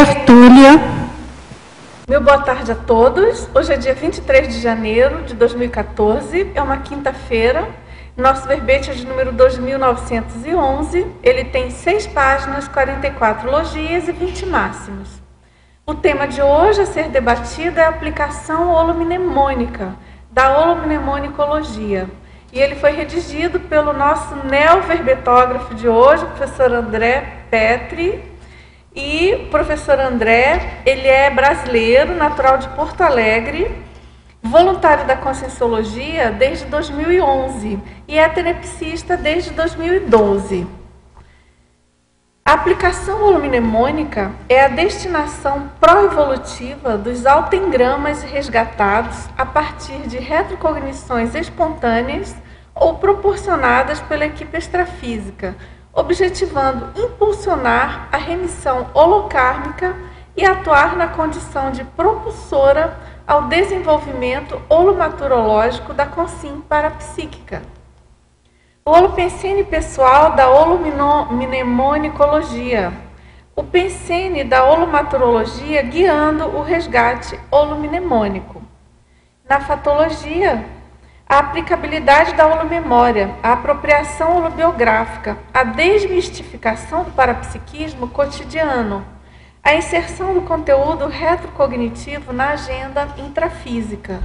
Tertúlia. Meu boa tarde a todos. Hoje é dia 23 de janeiro de 2014, é uma quinta-feira. Nosso verbete é de número 2911. Ele tem 6 páginas, 44 logias e 20 máximos. O tema de hoje a ser debatido é a aplicação holomnemônica, da holomnemonicologia. E ele foi redigido pelo nosso neoverbetógrafo de hoje, o professor André Petri. E o professor André, ele é brasileiro, natural de Porto Alegre, voluntário da Conscienciologia desde 2011 e é tenepsista desde 2012. A aplicação holomnemônica é a destinação pró-evolutiva dos autoengramas resgatados a partir de retrocognições espontâneas ou proporcionadas pela equipe extrafísica, objetivando impulsionar a remissão holocármica e atuar na condição de propulsora ao desenvolvimento holomaturológico da consciência parapsíquica. O holopensene pessoal da holomnemonicologia, o pensene da holomaturologia guiando o resgate holomnemônico. Na fatologia, a aplicabilidade da holomemória, a apropriação holobiográfica, a desmistificação do parapsiquismo cotidiano, a inserção do conteúdo retrocognitivo na agenda intrafísica,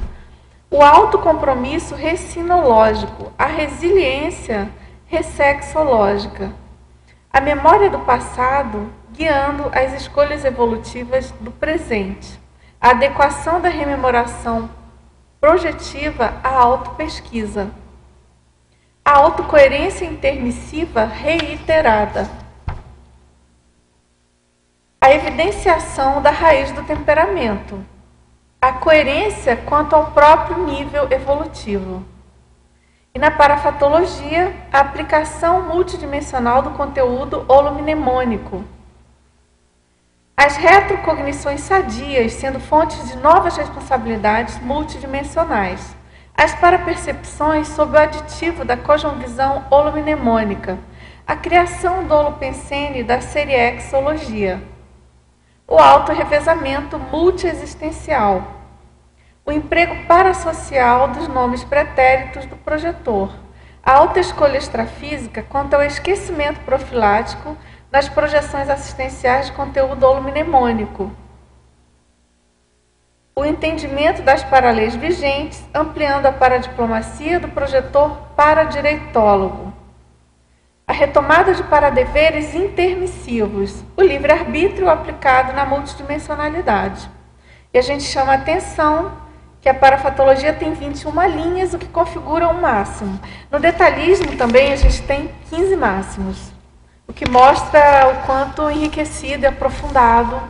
o autocompromisso recinológico, a resiliência ressexológica, a memória do passado guiando as escolhas evolutivas do presente, a adequação da rememoração projetiva à autopesquisa, a autocoerência intermissiva reiterada, a evidenciação da raiz do temperamento, a coerência quanto ao próprio nível evolutivo. E na parafatologia, a aplicação multidimensional do conteúdo holomnemônico. As retrocognições sadias sendo fontes de novas responsabilidades multidimensionais. As parapercepções sob o aditivo da cosmovisão holomnemônica. A criação do holopensene da seriexologia. O autorrevezamento multiexistencial. O emprego parasocial dos nomes pretéritos do projetor. A autoescolha extrafísica quanto ao esquecimento profilático nas projeções assistenciais de conteúdo holomnemônico. O entendimento das paraleis vigentes, ampliando a paradiplomacia do projetor paradireitólogo. A retomada de paradeveres intermissivos, o livre-arbítrio aplicado na multidimensionalidade. E a gente chama a atenção que a parafatologia tem 21 linhas, o que configura um máximo. No detalhismo também a gente tem 15 máximos, o que mostra o quanto enriquecido e aprofundado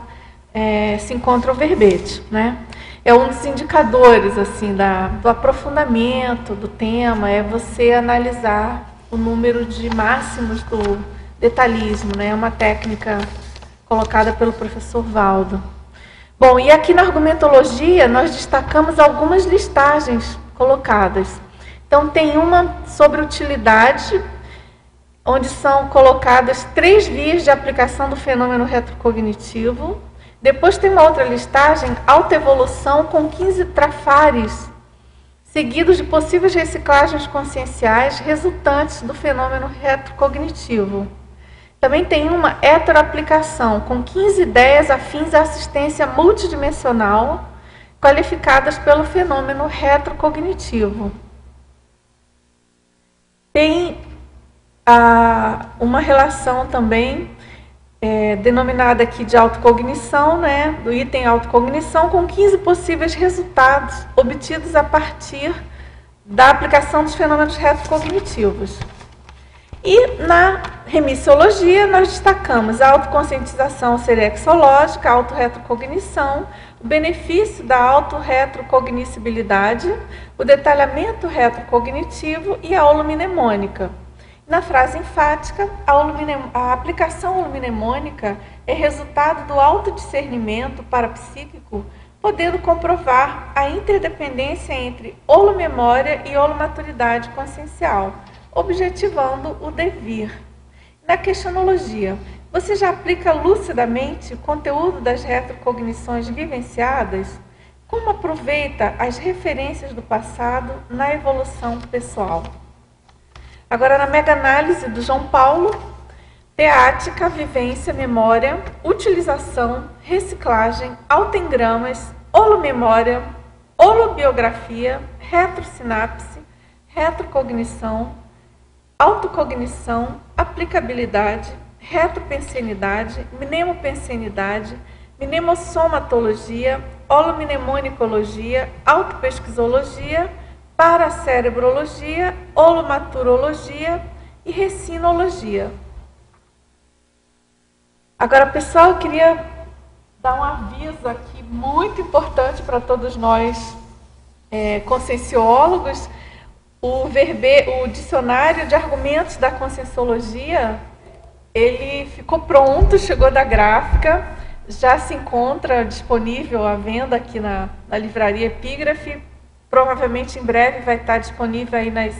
se encontra o verbete, né? É um dos indicadores assim, do aprofundamento do tema, é você analisar o número de máximos do detalhismo, né? É uma técnica colocada pelo professor Valdo. Bom, e aqui na argumentologia nós destacamos algumas listagens colocadas. Então tem uma sobre utilidade, onde são colocadas 3 vias de aplicação do fenômeno retrocognitivo. Depois tem uma outra listagem, autoevolução, com 15 trafares, seguidos de possíveis reciclagens conscienciais resultantes do fenômeno retrocognitivo. Também tem uma heteroaplicação, com 15 ideias afins à assistência multidimensional, qualificadas pelo fenômeno retrocognitivo. Tem uma relação também, denominada aqui de autocognição, né, do item autocognição, com 15 possíveis resultados obtidos a partir da aplicação dos fenômenos retrocognitivos. E na remissiologia nós destacamos a autoconscientização serexológica, a autorretrocognição, o benefício da autorretrocognibilidade, o detalhamento retrocognitivo e a holomnemônica. Na frase enfática, a aplicação holomnemônica é resultado do autodiscernimento parapsíquico, podendo comprovar a interdependência entre holomemória e holomaturidade consciencial, objetivando o devir. Na questionologia, Você já aplica lucidamente o conteúdo das retrocognições vivenciadas? Como aproveita as referências do passado na evolução pessoal? Agora, na mega-análise do João Paulo, teática, vivência, memória, utilização, reciclagem, autoengramas, holomemória, holobiografia, retrosinapse, retrocognição, autocognição, aplicabilidade, retropensenidade, mnemopensenidade, mnemosomatologia, holomnemonicologia, autopesquisologia, paracerebrologia, holomaturologia e recinologia. Agora, pessoal, eu queria dar um aviso aqui muito importante para todos nós conscienciólogos. O dicionário de argumentos da conscienciologia, ele ficou pronto, chegou da gráfica, já se encontra disponível à venda aqui na livraria Epígrafe. Provavelmente em breve vai estar disponível aí nas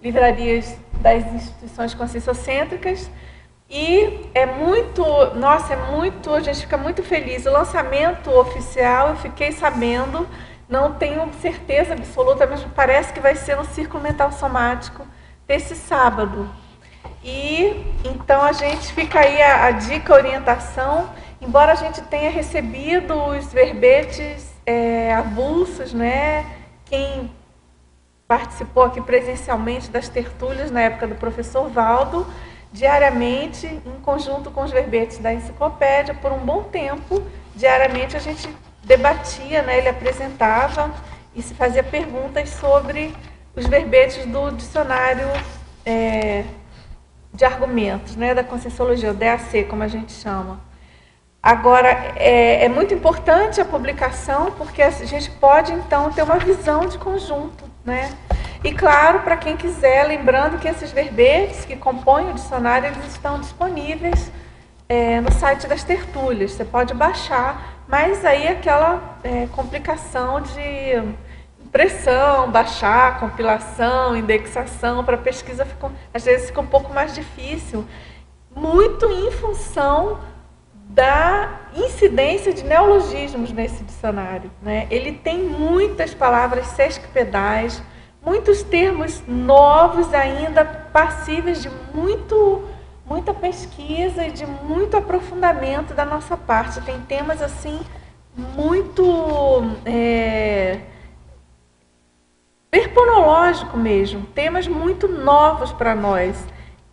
livrarias das instituições conscienciocêntricas. E a gente fica muito feliz. O lançamento oficial, eu fiquei sabendo, não tenho certeza absoluta, mas parece que vai ser no Círculo Mental Somático desse sábado. E então a gente fica aí a dica, a orientação. Embora a gente tenha recebido os verbetes avulsos, né? Quem participou aqui presencialmente das tertúlias na época do professor Valdo, diariamente, em conjunto com os verbetes da enciclopédia, por um bom tempo, diariamente a gente debatia, né? Ele apresentava e se fazia perguntas sobre os verbetes do dicionário de argumentos, né? Da Conscienciologia, o DAC, como a gente chama. Agora, é muito importante a publicação, porque a gente pode, então, ter uma visão de conjunto, né? E, claro, para quem quiser, lembrando que esses verbetes que compõem o dicionário, eles estão disponíveis no site das tertúlias. Você pode baixar, mas aí aquela complicação de impressão, baixar, compilação, indexação para pesquisa, às vezes fica um pouco mais difícil, muito em função da incidência de neologismos nesse dicionário, né? Ele tem muitas palavras sesquipedais, muitos termos novos ainda, passíveis de muita pesquisa e de muito aprofundamento da nossa parte. Tem temas assim muito perponológico mesmo, temas muito novos para nós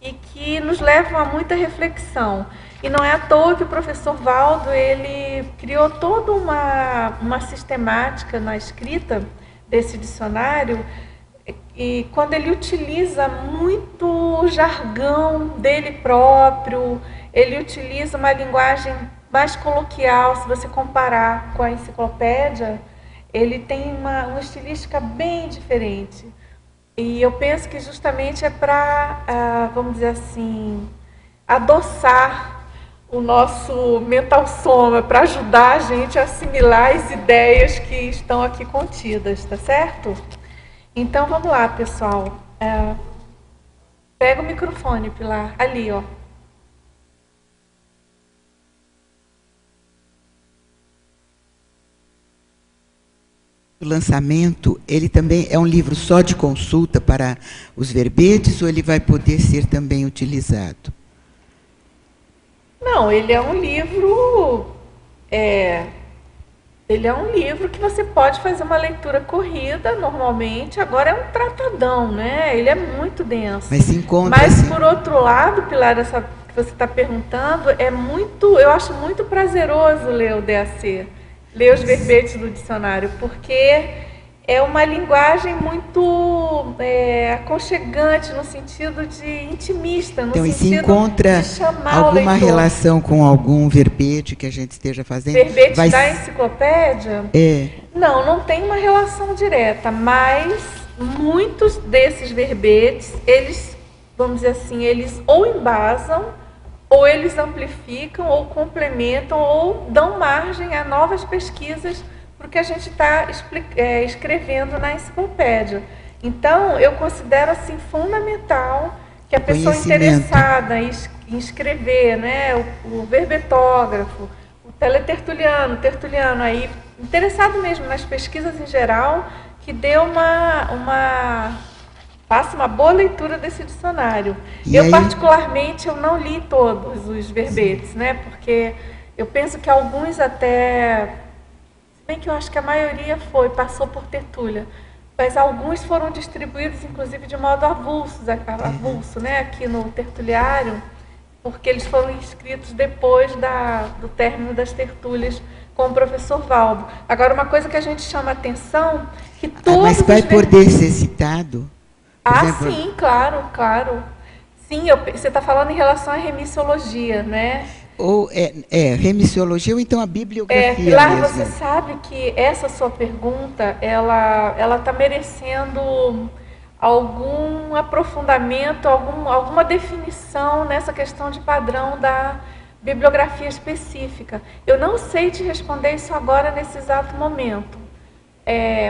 e que nos levam a muita reflexão. E não é à toa que o professor Valdo, ele criou toda uma sistemática na escrita desse dicionário, e quando ele utiliza muito jargão dele próprio, ele utiliza uma linguagem mais coloquial, se você comparar com a enciclopédia, ele tem uma estilística bem diferente. E eu penso que justamente é para, vamos dizer assim, adoçar o nosso mental soma, para ajudar a gente a assimilar as ideias que estão aqui contidas, tá certo? Então, vamos lá, pessoal. Pega o microfone, Pilar. Ali, ó. O lançamento, ele também é um livro só de consulta para os verbetes ou ele vai poder ser também utilizado? Não, ele é um livro... Ele é um livro que você pode fazer uma leitura corrida, normalmente. Agora é um tratadão, né? Ele é muito denso. Mas se encontra... Mas, por outro lado, Pilar, essa que você está perguntando, eu acho muito prazeroso ler o DAC, ler os verbetes do dicionário, porque é uma linguagem muito aconchegante, no sentido de intimista, no então, sentido se encontra de chamar alguma o leitor. Relação com algum verbete que a gente esteja fazendo? Verbete da enciclopédia? Não tem uma relação direta, mas muitos desses verbetes, eles, vamos dizer assim, eles ou embasam, ou eles amplificam, ou complementam, ou dão margem a novas pesquisas, porque a gente está escrevendo na enciclopédia. Então, eu considero assim fundamental que a pessoa interessada em escrever, né, o verbetógrafo, o teletertuliano, tertuliano, aí, interessado mesmo nas pesquisas em geral, que dê faça uma boa leitura desse dicionário. Particularmente, eu não li todos os verbetes, né, porque eu penso que alguns até, se bem que eu acho que a maioria passou por Tertúlia, mas alguns foram distribuídos, inclusive, de modo avulso, né, aqui no Tertuliário, porque eles foram escritos depois do término das tertúlias com o professor Valdo. Agora, uma coisa que a gente chama a atenção, que todos mas vai poder ser citado? Exemplo... sim, claro. Sim, você está falando em relação à remissiologia, né? Ou remissiologia ou então a bibliografia Pilar, mesmo. Você sabe que essa sua pergunta, ela está merecendo algum aprofundamento, alguma definição nessa questão de padrão da bibliografia específica. Eu não sei te responder isso agora, nesse exato momento,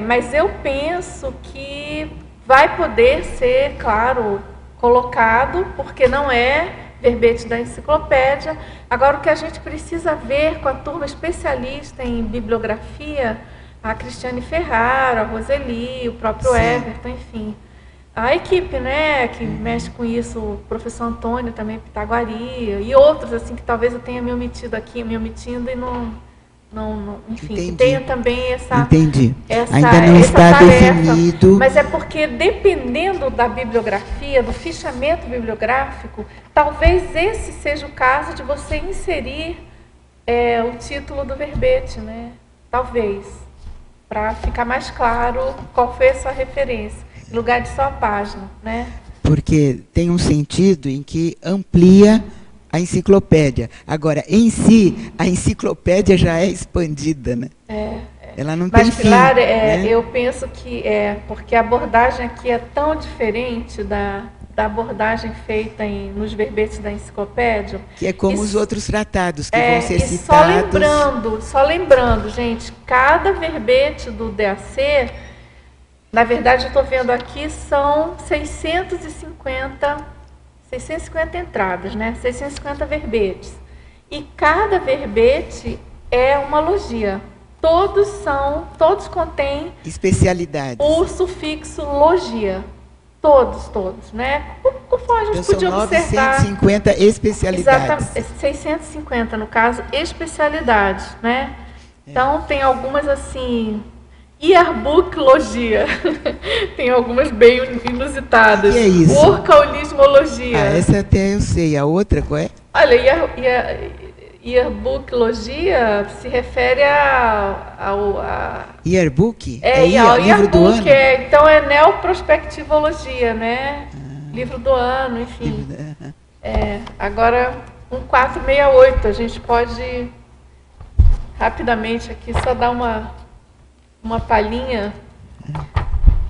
mas eu penso que vai poder ser, claro, colocado, porque não é verbete da enciclopédia. Agora, o que a gente precisa ver com a turma especialista em bibliografia, a Cristiane Ferraro, a Roseli, o próprio Everton, enfim, a equipe, né, que mexe com isso, o professor Antônio também, Pitaguaria, e outros, assim, que talvez eu tenha me omitindo e não enfim, que tenha também essa ainda não está tarefa, definido. Mas é porque, dependendo da bibliografia, do fichamento bibliográfico, talvez esse seja o caso de você inserir o título do verbete, né? Talvez, para ficar mais claro qual foi a sua referência, em lugar de só a página, né? Porque tem um sentido em que amplia a enciclopédia. Agora, em si, a enciclopédia já é expandida, né? Ela não tem fim. Mas, Pilar, né? eu penso que porque a abordagem aqui é tão diferente da abordagem feita nos verbetes da enciclopédia. Que é como os outros tratados que vão ser citados. Só lembrando, gente, cada verbete do DAC, na verdade, eu estou vendo aqui, são 650 entradas, né? 650 verbetes. E cada verbete é uma logia. Todos contêm especialidades. O sufixo logia. Todos, né? Conforme a gente podia observar. 950 especialidades. Exatamente, 650 no caso, especialidades, né? Então tem algumas assim, Yearbooklogia. Tem algumas bem inusitadas. Que é isso? Orcaulismologia. Essa até eu sei. A outra qual é? Olha, Yearbooklogia se refere ao Yearbook? Ao livro do ano? Então é neoprospectivologia, né? Livro do ano, enfim. Agora, 1468, a gente pode rapidamente aqui só dar uma palhinha.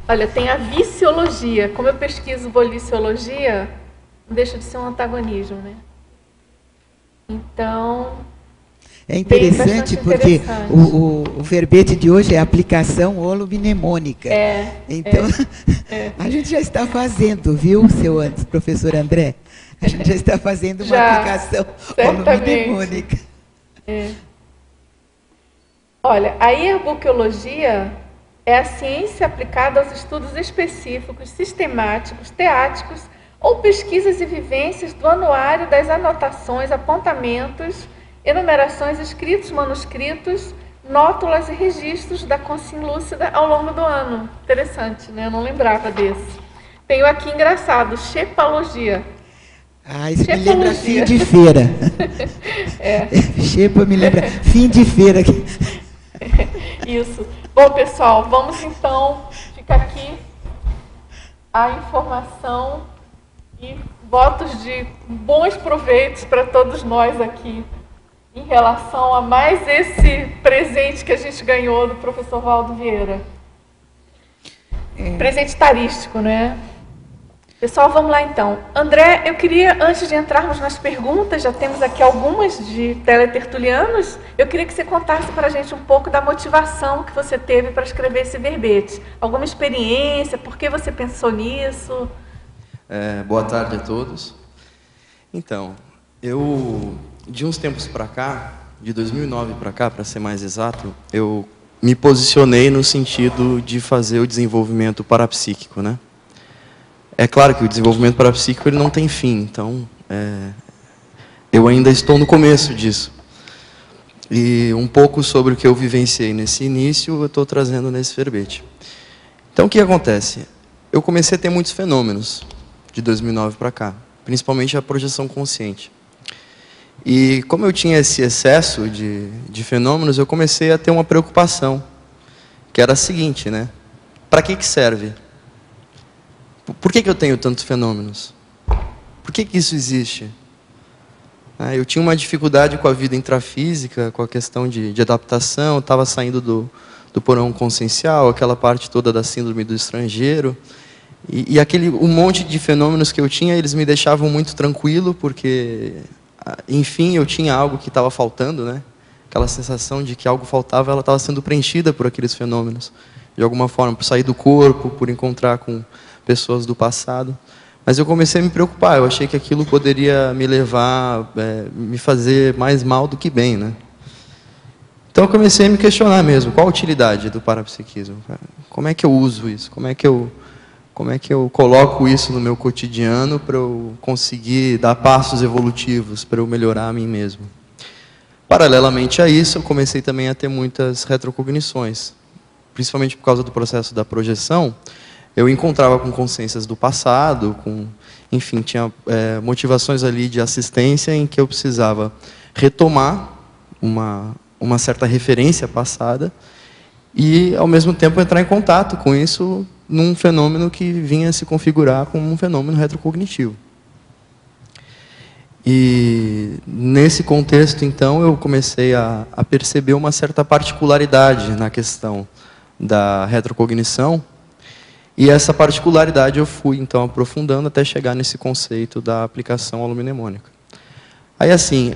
Olha, tem a viciologia. Como eu pesquiso voliciologia, não deixa de ser um antagonismo, né? Então, é interessante porque o verbete de hoje é aplicação holomnemônica. Então, a gente já está fazendo, viu, professor André? A gente já está fazendo uma aplicação holomnemônica. Olha, a yearbookologia é a ciência aplicada aos estudos específicos, sistemáticos, teáticos ou pesquisas e vivências do anuário, das anotações, apontamentos, enumerações, escritos, manuscritos, nótulas e registros da consciência lúcida ao longo do ano. Interessante, né? Eu não lembrava desse. Tenho aqui, engraçado, xepalogia. Isso me lembra fim de feira. Xepa me lembra fim de feira. Isso. Bom, pessoal, vamos então, fica aqui a informação e votos de bons proveitos para todos nós aqui em relação a mais esse presente que a gente ganhou do professor Valdo Vieira. Presente tarístico, né? Pessoal, vamos lá então. André, eu queria, antes de entrarmos nas perguntas, já temos aqui algumas de teletertulianos, eu queria que você contasse para a gente um pouco da motivação que você teve para escrever esse verbete. Alguma experiência? Por que você pensou nisso? Boa tarde a todos. Então, eu, de uns tempos para cá, de 2009 para cá, para ser mais exato, eu me posicionei no sentido de fazer o desenvolvimento parapsíquico, né? É claro que o desenvolvimento parapsíquico ele não tem fim, então eu ainda estou no começo disso. E um pouco sobre o que eu vivenciei nesse início, eu estou trazendo nesse verbete. Então, o que acontece? Eu comecei a ter muitos fenômenos de 2009 para cá, principalmente a projeção consciente. E como eu tinha esse excesso de fenômenos, eu comecei a ter uma preocupação, que era a seguinte, né? Para que serve? Por que eu tenho tantos fenômenos? Por que isso existe? Eu tinha uma dificuldade com a vida intrafísica, com a questão de adaptação, eu estava saindo do porão consciencial, aquela parte toda da síndrome do estrangeiro. E um monte de fenômenos que eu tinha, eles me deixavam muito tranquilo, porque, enfim, eu tinha algo que estava faltando, né? Aquela sensação de que algo faltava, ela estava sendo preenchida por aqueles fenômenos, de alguma forma, por sair do corpo, por encontrar com pessoas do passado. Mas eu comecei a me preocupar, eu achei que aquilo poderia me levar, me fazer mais mal do que bem, né? Então eu comecei a me questionar mesmo, qual a utilidade do parapsiquismo? Como é que eu uso isso? Como é que eu coloco isso no meu cotidiano para eu conseguir dar passos evolutivos, para eu melhorar a mim mesmo? Paralelamente a isso, eu comecei também a ter muitas retrocognições, principalmente por causa do processo da projeção. Eu encontrava com consciências do passado, enfim, tinha motivações ali de assistência em que eu precisava retomar uma certa referência passada e, ao mesmo tempo, entrar em contato com isso num fenômeno que vinha se configurar como um fenômeno retrocognitivo. E, nesse contexto, então, eu comecei a perceber uma certa particularidade na questão da retrocognição, e essa particularidade eu fui, então, aprofundando até chegar nesse conceito da aplicação holomnemônica. Aí, assim,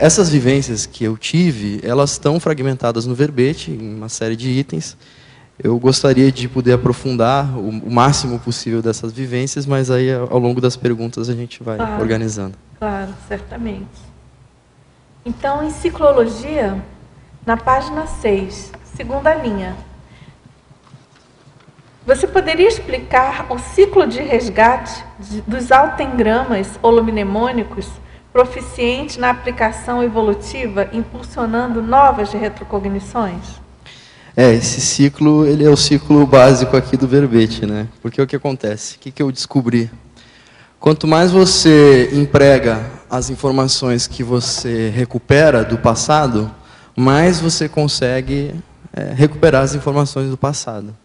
essas vivências que eu tive, elas estão fragmentadas no verbete, em uma série de itens. Eu gostaria de poder aprofundar o máximo possível dessas vivências, mas aí, ao longo das perguntas, a gente vai organizando. Claro, certamente. Então, em ciclologia, na página 6, segunda linha, você poderia explicar o ciclo de resgate dos autoengramas holomnemônicos proficientes na aplicação evolutiva, impulsionando novas retrocognições? Esse ciclo, ele é o ciclo básico aqui do verbete, né? Porque o que acontece? O que eu descobri? Quanto mais você emprega as informações que você recupera do passado, mais você consegue recuperar as informações do passado.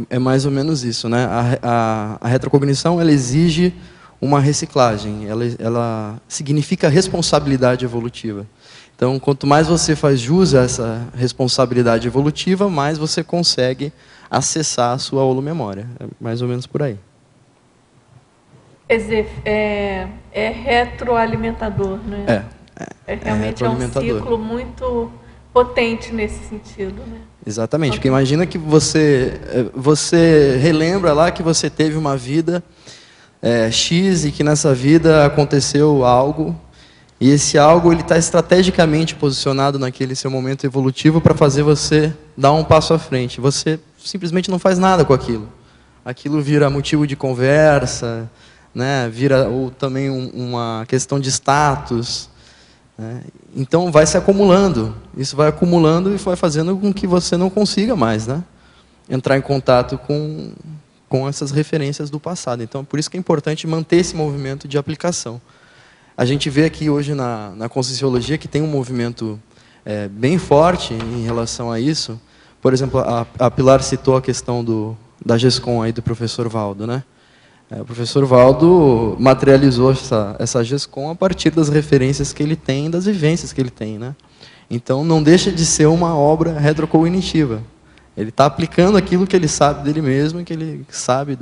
É mais ou menos isso, né? A retrocognição, ela exige uma reciclagem, ela significa responsabilidade evolutiva. Então, quanto mais você faz jus a essa responsabilidade evolutiva, mais você consegue acessar a sua holomemória. É mais ou menos por aí. Quer dizer, é retroalimentador, né? Realmente é um ciclo muito potente nesse sentido, né? Exatamente, porque imagina que você relembra lá que você teve uma vida X e que nessa vida aconteceu algo, e esse algo está estrategicamente posicionado naquele seu momento evolutivo para fazer você dar um passo à frente. Você simplesmente não faz nada com aquilo. Aquilo vira motivo de conversa, né? Vira ou também uma questão de status. Então vai se acumulando, isso vai acumulando e vai fazendo com que você não consiga mais, né, entrar em contato com essas referências do passado. Então por isso que é importante manter esse movimento de aplicação. A gente vê aqui hoje na Conscienciologia que tem um movimento bem forte em relação a isso. Por exemplo, a Pilar citou a questão da GESCOM aí do professor Valdo, né? O professor Valdo materializou essa GESCOM a partir das referências que ele tem, das vivências que ele tem, né? Então, não deixa de ser uma obra retrocognitiva. Ele está aplicando aquilo que ele sabe dele mesmo, que ele sabe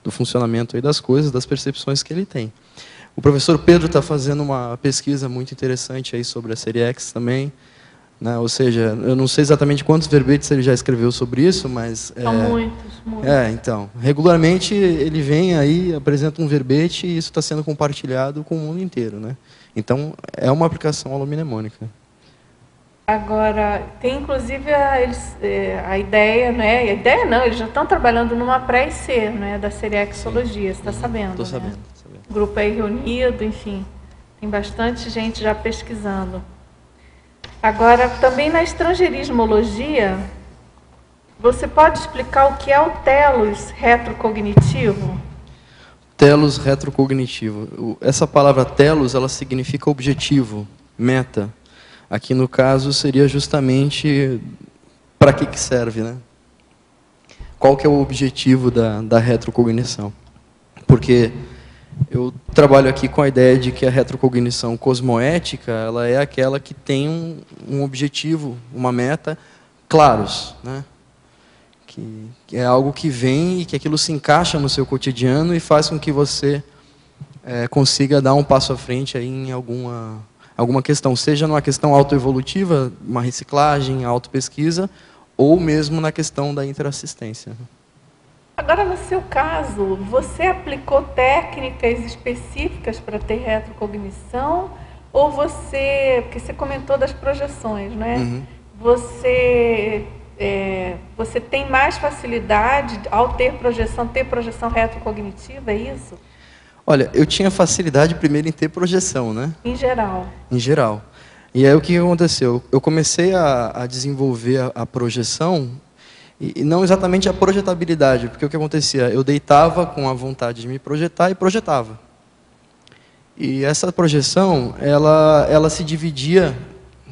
do funcionamento aí das coisas, das percepções que ele tem. O professor Pedro está fazendo uma pesquisa muito interessante aí sobre a série X também. né? Ou seja, eu não sei exatamente quantos verbetes ele já escreveu sobre isso, mas... São muitos. Então, regularmente ele vem aí, apresenta um verbete e isso está sendo compartilhado com o mundo inteiro, né? Então, é uma aplicação holomnemônica. Agora, tem inclusive a ideia, né? A ideia não, eles já estão trabalhando numa pré-IC, né? Da Seriexologia, você está sabendo? Estou sabendo, né? O grupo aí reunido, enfim, tem bastante gente já pesquisando. Agora, também na estrangeirismologia, você pode explicar o que é o telos retrocognitivo? Telos retrocognitivo. Essa palavra telos, ela significa objetivo, meta. Aqui, no caso, seria justamente para que serve, né? Qual que é o objetivo da retrocognição? Porque eu trabalho aqui com a ideia de que a retrocognição cosmoética, ela é aquela que tem um objetivo, uma meta claros, né? Que é algo que vem e que aquilo se encaixa no seu cotidiano e faz com que você consiga dar um passo à frente aí em alguma questão, seja numa questão autoevolutiva, uma reciclagem, autopesquisa, ou mesmo na questão da interassistência. Agora, no seu caso, você aplicou técnicas específicas para ter retrocognição? Ou você, porque você comentou das projeções, né? Uhum. Você tem mais facilidade ao ter projeção retrocognitiva, é isso? Olha, eu tinha facilidade primeiro em ter projeção, né? Em geral. Em geral. E aí o que aconteceu? Eu comecei a desenvolver a projeção, e não exatamente a projetabilidade, porque o que acontecia? Eu deitava com a vontade de me projetar e projetava. E essa projeção, ela se dividia,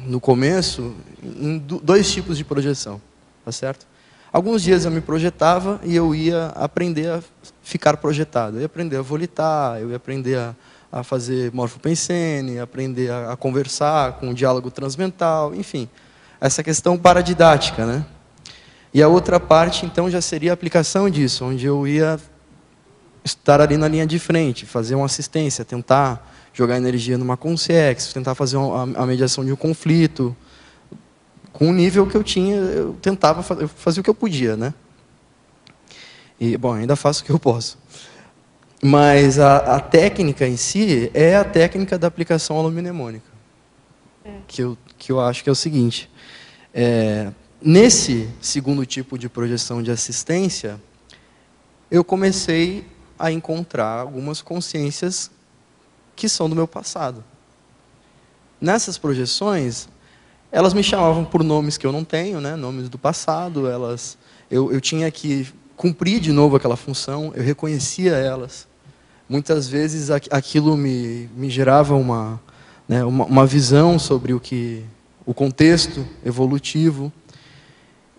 no começo, em dois tipos de projeção, tá certo? Alguns dias eu me projetava e eu ia aprender a ficar projetado. Eu ia aprender a volitar, eu ia aprender a fazer morfopensene, aprender a conversar com o diálogo transmental, enfim. Essa questão paradidática, né? E a outra parte, então, já seria a aplicação disso, onde eu ia estar ali na linha de frente, fazer uma assistência, tentar jogar energia numa consciência, tentar fazer a mediação de um conflito. Com o nível que eu tinha, eu tentava fazer o que eu podia, né? E, bom, ainda faço o que eu posso. Mas a técnica em si é a técnica da aplicação holomnemônica. Que eu acho que é o seguinte. Nesse segundo tipo de projeção de assistência, eu comecei a encontrar algumas consciências que são do meu passado. Nessas projeções, elas me chamavam por nomes que eu não tenho, né? Nomes do passado. Eu tinha que cumprir de novo aquela função, eu reconhecia elas. Muitas vezes aquilo me gerava uma visão sobre o contexto evolutivo.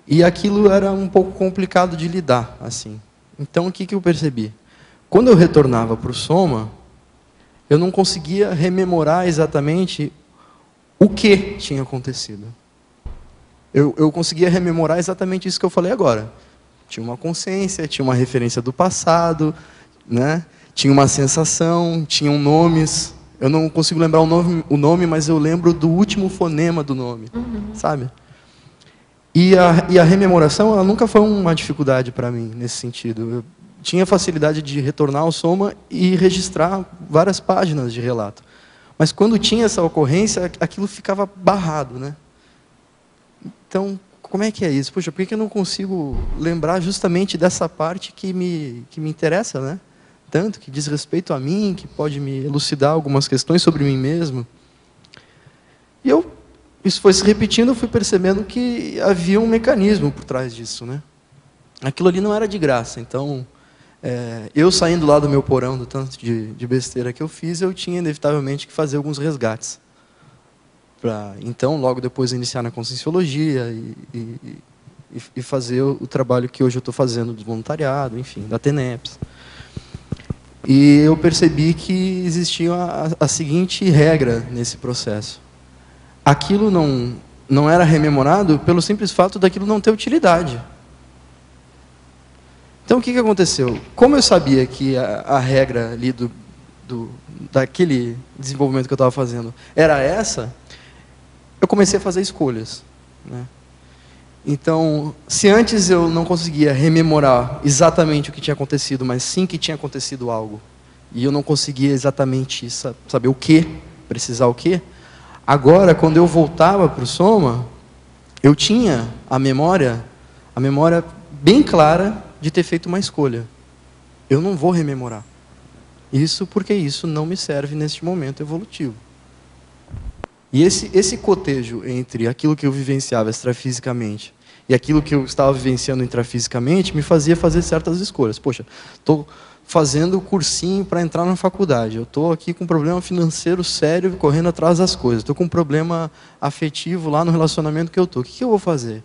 E aquilo era um pouco complicado de lidar, assim. Então, o que eu percebi? Quando eu retornava para o soma, eu não conseguia rememorar exatamente o que tinha acontecido. Eu conseguia rememorar exatamente isso que eu falei agora. Tinha uma consciência, tinha uma referência do passado, né? Tinha uma sensação, tinham nomes. Eu não consigo lembrar o nome, mas eu lembro do último fonema do nome, sabe? E a rememoração, ela nunca foi uma dificuldade para mim, nesse sentido. Eu tinha facilidade de retornar ao soma e registrar várias páginas de relato. Mas quando tinha essa ocorrência, aquilo ficava barrado, né? Então, como é que é isso? Poxa, por que eu não consigo lembrar justamente dessa parte que me interessa, né? Tanto, que diz respeito a mim, que pode me elucidar algumas questões sobre mim mesmo. E isso foi se repetindo, eu fui percebendo que havia um mecanismo por trás disso, né? Aquilo ali não era de graça, então... eu saindo lá do meu porão, do tanto de besteira que eu fiz, eu tinha inevitavelmente que fazer alguns resgates. Então, logo depois, iniciar na conscienciologia e fazer o trabalho que hoje eu estou fazendo do voluntariado, enfim, da TENEPS. E eu percebi que existia a seguinte regra nesse processo. Aquilo não era rememorado pelo simples fato daquilo não ter utilidade. Então, o que aconteceu? Como eu sabia que a regra ali daquele desenvolvimento que eu estava fazendo era essa, eu comecei a fazer escolhas, né? Então, se antes eu não conseguia rememorar exatamente o que tinha acontecido, mas sim que tinha acontecido algo, e eu não conseguia exatamente saber o que, precisar o que, agora, quando eu voltava para o Soma, eu tinha a memória bem clara de ter feito uma escolha. Eu não vou rememorar. Isso porque isso não me serve neste momento evolutivo. E esse cotejo entre aquilo que eu vivenciava extrafisicamente e aquilo que eu estava vivenciando intrafisicamente me fazia fazer certas escolhas. Poxa, estou fazendo cursinho para entrar na faculdade. Eu estou aqui com um problema financeiro sério, correndo atrás das coisas. Estou com um problema afetivo lá no relacionamento que eu estou. O que eu vou fazer?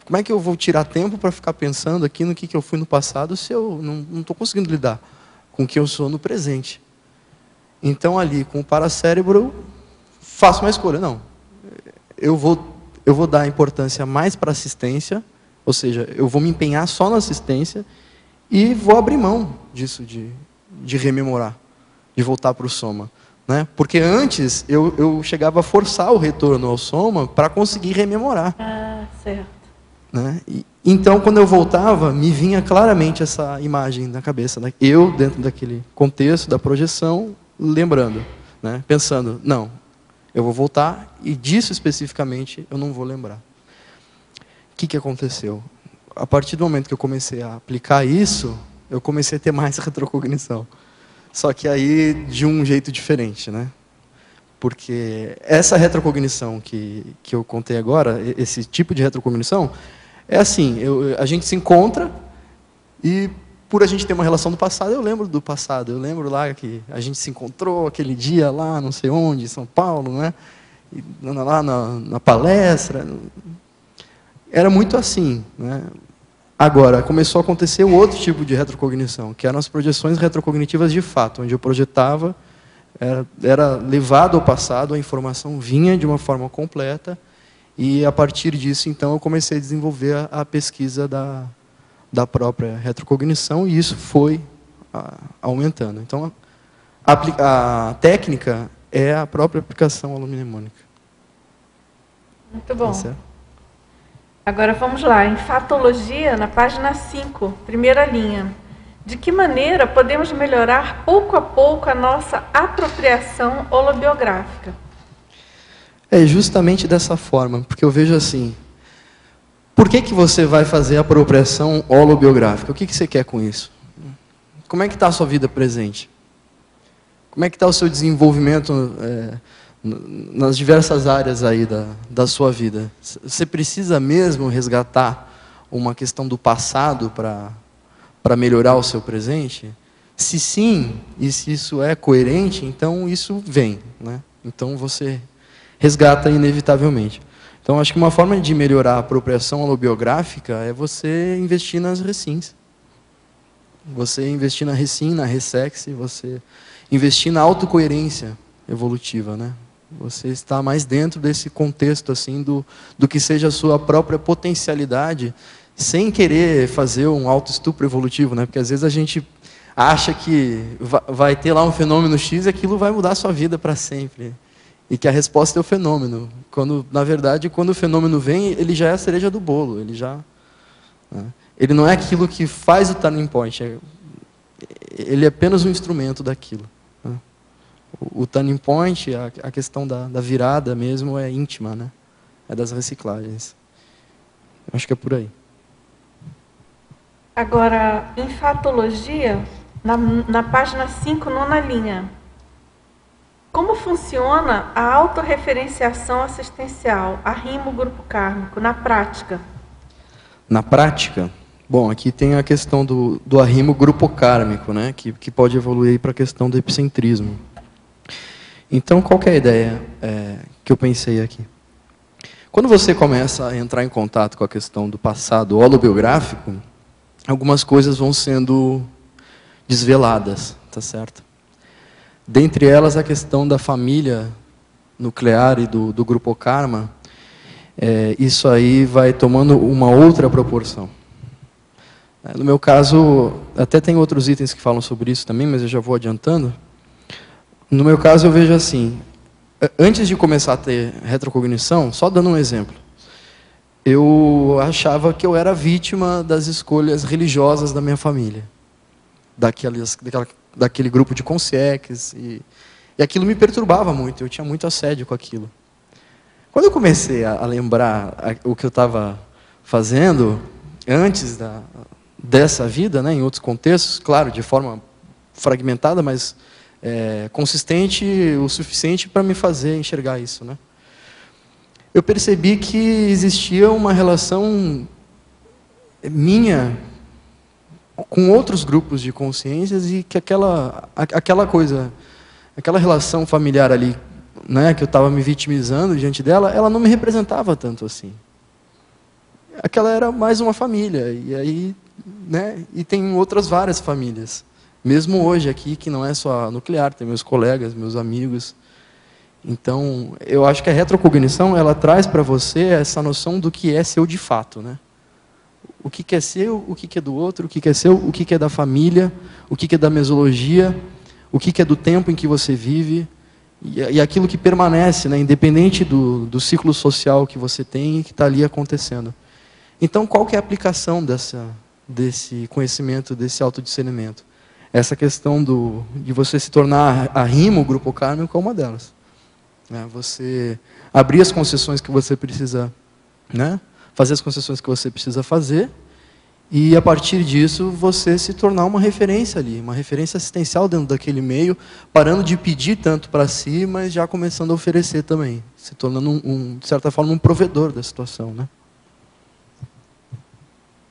Como é que eu vou tirar tempo para ficar pensando aqui no que eu fui no passado se eu não estou conseguindo lidar com o que eu sou no presente? Então, ali, com o paracérebro, eu faço uma escolha. Não, eu vou dar importância mais para a assistência, ou seja, eu vou me empenhar só na assistência e vou abrir mão disso, de rememorar, de voltar para o Soma, né? Porque antes eu chegava a forçar o retorno ao Soma para conseguir rememorar. Ah, certo. Né? Então, quando eu voltava, me vinha claramente essa imagem na cabeça, né? Eu, dentro daquele contexto da projeção, lembrando, né? Pensando, não, eu vou voltar e disso especificamente eu não vou lembrar. O que aconteceu? A partir do momento que eu comecei a aplicar isso, eu comecei a ter mais retrocognição. Só que aí de um jeito diferente, né? Porque essa retrocognição que eu contei agora, esse tipo de retrocognição, é assim, a gente se encontra e por a gente ter uma relação do passado, eu lembro do passado. Eu lembro lá que a gente se encontrou aquele dia lá, não sei onde, em São Paulo, né? E lá na palestra. Era muito assim, né? Agora, começou a acontecer o outro tipo de retrocognição, que eram as projeções retrocognitivas de fato, onde eu projetava, era levado ao passado, a informação vinha de uma forma completa, e a partir disso, então, eu comecei a desenvolver a pesquisa da própria retrocognição, e isso foi aumentando. Então, a técnica é a própria aplicação holomnemônica. Muito bom. Agora vamos lá, em Fatologia, na página 5, primeira linha. De que maneira podemos melhorar pouco a pouco a nossa apropriação holobiográfica? É justamente dessa forma, porque eu vejo assim, por que você vai fazer a apropriação holobiográfica? O que você quer com isso? Como é que está a sua vida presente? Como é que está o seu desenvolvimento nas diversas áreas aí da sua vida? Você precisa mesmo resgatar uma questão do passado para melhorar o seu presente? Se sim, e se isso é coerente, então isso vem, né? Então você resgata inevitavelmente. Então acho que uma forma de melhorar a apropriação holobiográfica é você investir nas recins. Você investir na recin, na ressex, você investir na autocoerência evolutiva, né? Você está mais dentro desse contexto assim do que seja a sua própria potencialidade, sem querer fazer um autoestupro evolutivo, né? Porque às vezes a gente acha que vai ter lá um fenômeno X e aquilo vai mudar a sua vida para sempre. E que a resposta é o fenômeno. Quando, na verdade, quando o fenômeno vem, ele já é a cereja do bolo. Ele não é aquilo que faz o turning point. Ele é apenas um instrumento daquilo. Né? O turning point, a questão da virada mesmo, é íntima, né? É das reciclagens. Acho que é por aí. Agora, em Fatologia, na página 5, nona linha. Como funciona a autorreferenciação assistencial, arrimo grupo kármico, na prática? Na prática? Bom, aqui tem a questão do arrimo grupo kármico, né, que pode evoluir para a questão do epicentrismo. Então, qual que é a ideia que eu pensei aqui? Quando você começa a entrar em contato com a questão do passado holobiográfico, algumas coisas vão sendo desveladas, tá certo? Dentre elas, a questão da família nuclear e do grupo karma, isso aí vai tomando uma outra proporção. No meu caso, até tem outros itens que falam sobre isso também, mas eu já vou adiantando. No meu caso, eu vejo assim, antes de começar a ter retrocognição, só dando um exemplo, eu achava que eu era vítima das escolhas religiosas da minha família, daquele grupo de consciências, e aquilo me perturbava muito, eu tinha muito assédio com aquilo. Quando eu comecei a lembrar o que eu estava fazendo antes dessa vida, né, em outros contextos, claro, de forma fragmentada, mas consistente o suficiente para me fazer enxergar isso, né? Eu percebi que existia uma relação minha com outros grupos de consciências e que aquela relação familiar ali, né, que eu estava me vitimizando diante dela, ela não me representava tanto assim. Aquela era mais uma família, e aí, né, e tem outras várias famílias. Mesmo hoje aqui, que não é só nuclear, tem meus colegas, meus amigos. Então, eu acho que a retrocognição, ela traz para você essa noção do que é seu de fato, né? O que é seu, o que é do outro, o que é seu, o que é da família, o que é da mesologia, o que é do tempo em que você vive, e aquilo que permanece, né, independente do ciclo social que você tem e que está ali acontecendo. Então, qual que é a aplicação desse conhecimento, desse autodiscernimento? Essa questão de você se tornar a rima, o grupo kármico, é uma delas. Você abrir as concessões que você precisa, né, fazer as concessões que você precisa fazer, e a partir disso você se tornar uma referência ali, uma referência assistencial dentro daquele meio, parando de pedir tanto para si, mas já começando a oferecer também, se tornando, de certa forma, um provedor da situação, né?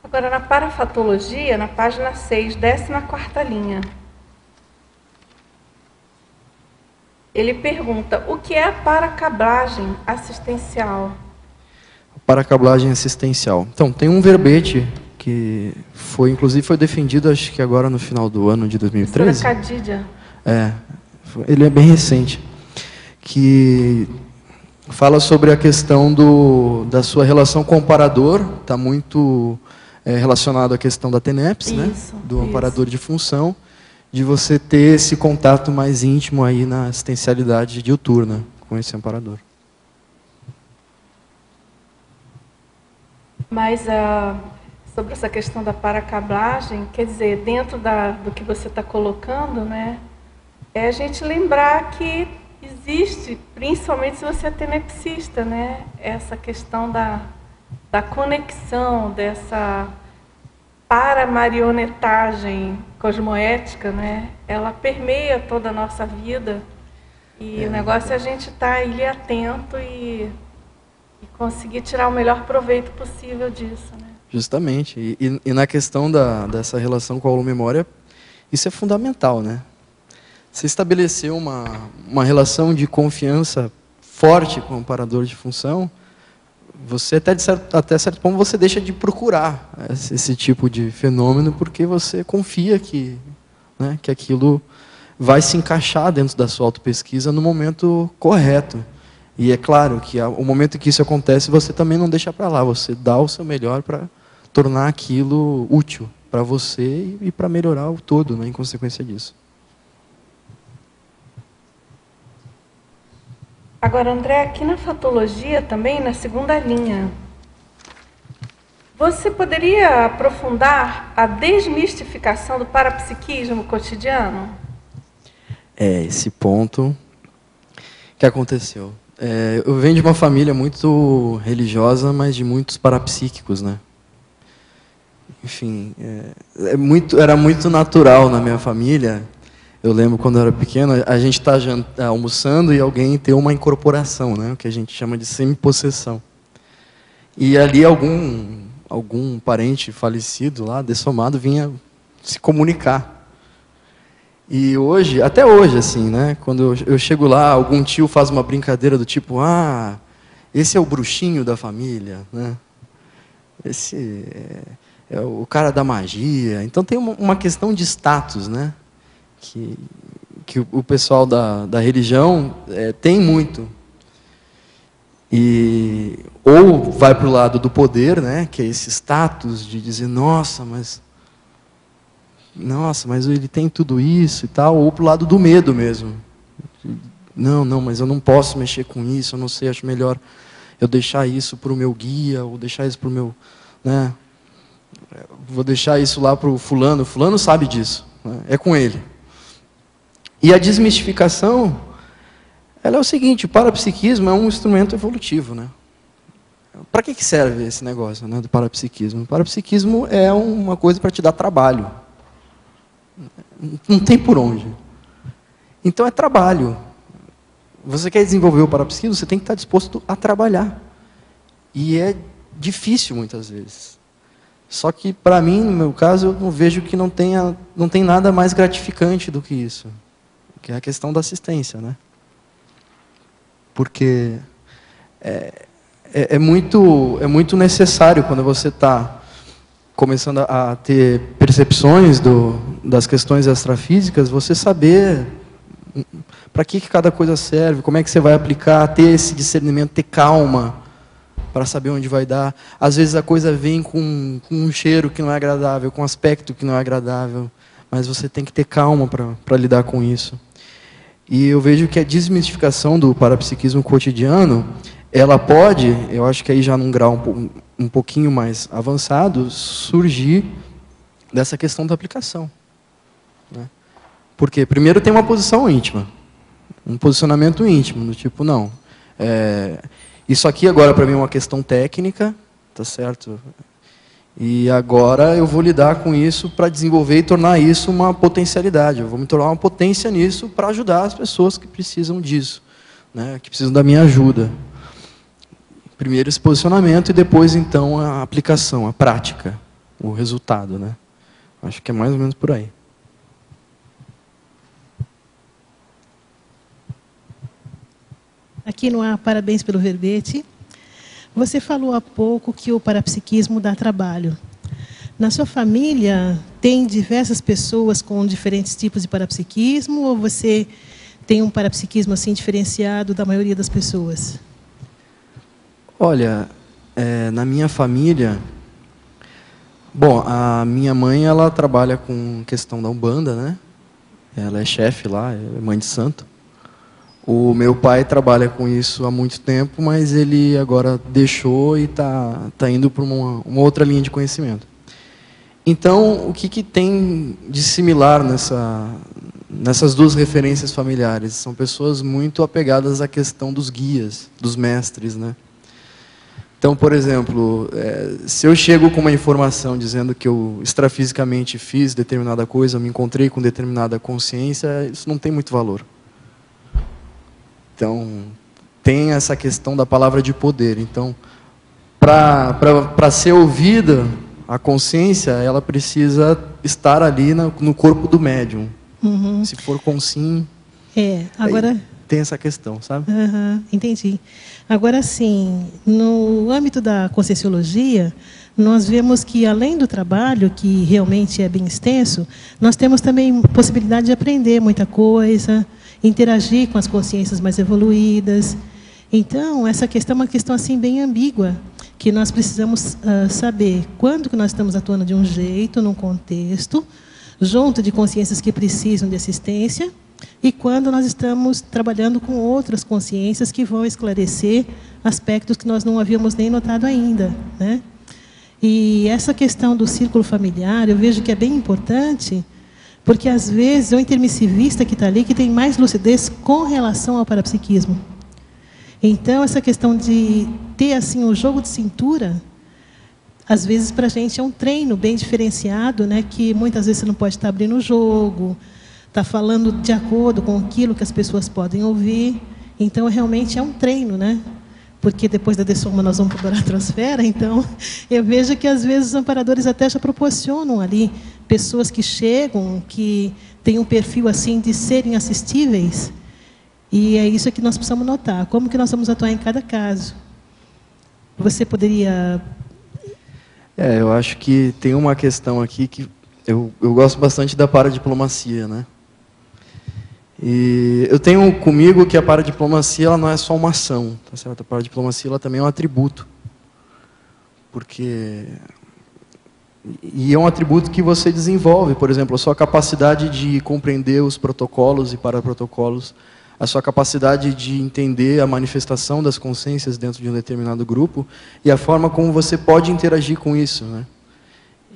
Agora, na parafatologia, na página 6, 14ª linha, ele pergunta, o que é a paracablagem assistencial? A paracablagem assistencial. Então, tem um verbete que inclusive foi defendido, acho que agora no final do ano de 2013. Cadídia. Ele é bem recente, que fala sobre a questão da sua relação com o amparador, está muito relacionado à questão da TENEPS, né? Do amparador de função, de você ter esse contato mais íntimo aí na assistencialidade diuturna com esse amparador. Mas sobre essa questão da paracablagem, quer dizer, dentro do que você está colocando, né, é a gente lembrar que existe, principalmente se você é tenepsista, né, essa questão da conexão, dessa paramarionetagem cosmoética, né, ela permeia toda a nossa vida, e o negócio é a gente estar ali atento e conseguir tirar o melhor proveito possível disso, né? Justamente. E na questão dessa relação com a holomemória, isso é fundamental, né? Você estabeleceu uma relação de confiança forte com o amparador de função, você até certo ponto você deixa de procurar esse tipo de fenômeno, porque você confia que aquilo vai se encaixar dentro da sua autopesquisa no momento correto. E é claro que o momento em que isso acontece, você também não deixa para lá, você dá o seu melhor para tornar aquilo útil para você e para melhorar o todo, né, em consequência disso. Agora, André, aqui na fatologia também, na 2ª linha, você poderia aprofundar a desmistificação do parapsiquismo cotidiano? Esse ponto que aconteceu. Eu venho de uma família muito religiosa, mas de muitos parapsíquicos, né? Enfim, era muito natural na minha família. Eu lembro quando eu era pequeno, a gente está almoçando e alguém tem uma incorporação, né? O que a gente chama de semipossessão. E ali algum parente falecido lá, dessomado, vinha se comunicar. E até hoje, assim, né? Quando eu chego lá, algum tio faz uma brincadeira do tipo, esse é o bruxinho da família, né? Esse é o cara da magia. Então tem uma questão de status, né? Que o pessoal da religião tem muito. Ou vai para o lado do poder, né? Que é esse status de dizer, nossa, mas ele tem tudo isso e tal, ou para o lado do medo mesmo. não, mas eu não posso mexer com isso, eu não sei, acho melhor eu deixar isso para o meu guia, ou deixar isso para o meu... né? Vou deixar isso lá para o fulano sabe disso, né? É com ele. E a desmistificação, ela é o seguinte, o parapsiquismo é um instrumento evolutivo, né? Para que serve esse negócio, né, do parapsiquismo? O parapsiquismo é uma coisa para te dar trabalho. Não tem por onde. Então é trabalho. Você quer desenvolver o parapsiquismo, você tem que estar disposto a trabalhar. E é difícil muitas vezes. Só que, para mim, no meu caso, eu não vejo que não tem nada mais gratificante do que isso. Que é a questão da assistência, né? Porque é muito necessário, quando você está começando a ter percepções das questões extrafísicas, você saber para que cada coisa serve, como é que você vai aplicar, ter esse discernimento, ter calma para saber onde vai dar. Às vezes a coisa vem com um cheiro que não é agradável, com um aspecto que não é agradável, mas você tem que ter calma para lidar com isso. E eu vejo que a desmistificação do parapsiquismo cotidiano, ela pode, eu acho que aí já num grau um pouquinho mais avançado, surgir dessa questão da aplicação, né? Porque primeiro tem uma posição íntima, um posicionamento íntimo, do tipo, não, isso aqui agora para mim é uma questão técnica, tá certo? E agora eu vou lidar com isso para desenvolver e tornar isso uma potencialidade. Eu vou me tornar uma potência nisso para ajudar as pessoas que precisam disso, né? Que precisam da minha ajuda. Primeiro esse posicionamento e depois então a aplicação, a prática, o resultado, né? Acho que é mais ou menos por aí. Aqui no ar, parabéns pelo verbete. Você falou há pouco que o parapsiquismo dá trabalho. Na sua família, tem diversas pessoas com diferentes tipos de parapsiquismo, ou você tem um parapsiquismo assim diferenciado da maioria das pessoas? Olha, na minha família... Bom, a minha mãe, ela trabalha com questão da Umbanda, né? Ela é chefe lá, é mãe de santo. O meu pai trabalha com isso há muito tempo, mas ele agora deixou e tá indo para uma outra linha de conhecimento. Então, o que tem de similar nessas duas referências familiares? São pessoas muito apegadas à questão dos guias, dos mestres, né? Então, por exemplo, se eu chego com uma informação dizendo que eu extrafisicamente fiz determinada coisa, me encontrei com determinada consciência, isso não tem muito valor. Então, tem essa questão da palavra de poder. Então, para ser ouvida, a consciência, ela precisa estar ali no corpo do médium. Uhum. Se for com sim, agora tem essa questão, sabe? Entendi. Agora, sim, no âmbito da conscienciologia, nós vemos que, além do trabalho, que realmente é bem extenso, nós temos também possibilidade de aprender muita coisa, interagir com as consciências mais evoluídas. Então, essa questão é uma questão assim bem ambígua, que nós precisamos saber quando que nós estamos atuando de um jeito, num contexto, junto de consciências que precisam de assistência, e quando nós estamos trabalhando com outras consciências que vão esclarecer aspectos que nós não havíamos nem notado ainda, né? E essa questão do círculo familiar, eu vejo que é bem importante, porque, às vezes, é o intermissivista que está ali que tem mais lucidez com relação ao parapsiquismo. Então, essa questão de ter assim um jogo de cintura, às vezes, para a gente é um treino bem diferenciado, né, que muitas vezes você não pode estar abrindo o jogo, está falando de acordo com aquilo que as pessoas podem ouvir. Então, realmente é um treino, né? Porque depois da dessoma nós vamos para a transfera, então eu vejo que às vezes os amparadores até já proporcionam ali pessoas que chegam, que têm um perfil assim de serem assistíveis, e é isso que nós precisamos notar, como que nós vamos atuar em cada caso. Você poderia... eu acho que tem uma questão aqui que eu gosto bastante da paradiplomacia, né? E eu tenho comigo que a paradiplomacia ela não é só uma ação, tá certo? A paradiplomacia ela também é um atributo. E é um atributo que você desenvolve, por exemplo, a sua capacidade de compreender os protocolos e paraprotocolos. a sua capacidade de entender a manifestação das consciências dentro de um determinado grupo e a forma como você pode interagir com isso, né?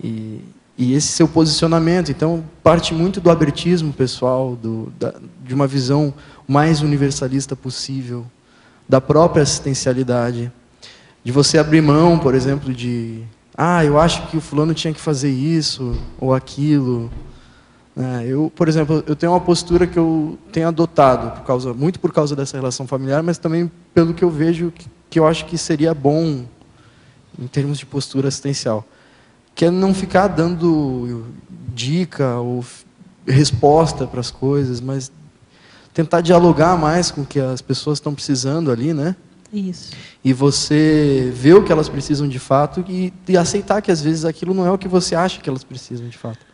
E esse seu posicionamento, então, parte muito do abertismo pessoal, de uma visão mais universalista possível, da própria assistencialidade, de você abrir mão, por exemplo, de eu acho que o fulano tinha que fazer isso ou aquilo. Eu, por exemplo, eu tenho uma postura que eu tenho adotado, muito por causa dessa relação familiar, mas também pelo que eu vejo que eu acho que seria bom em termos de postura assistencial, que é não ficar dando dica ou resposta para as coisas, mas tentar dialogar mais com o que as pessoas estão precisando ali, né? Isso. E você ver o que elas precisam de fato e aceitar que às vezes aquilo não é o que você acha que elas precisam de fato.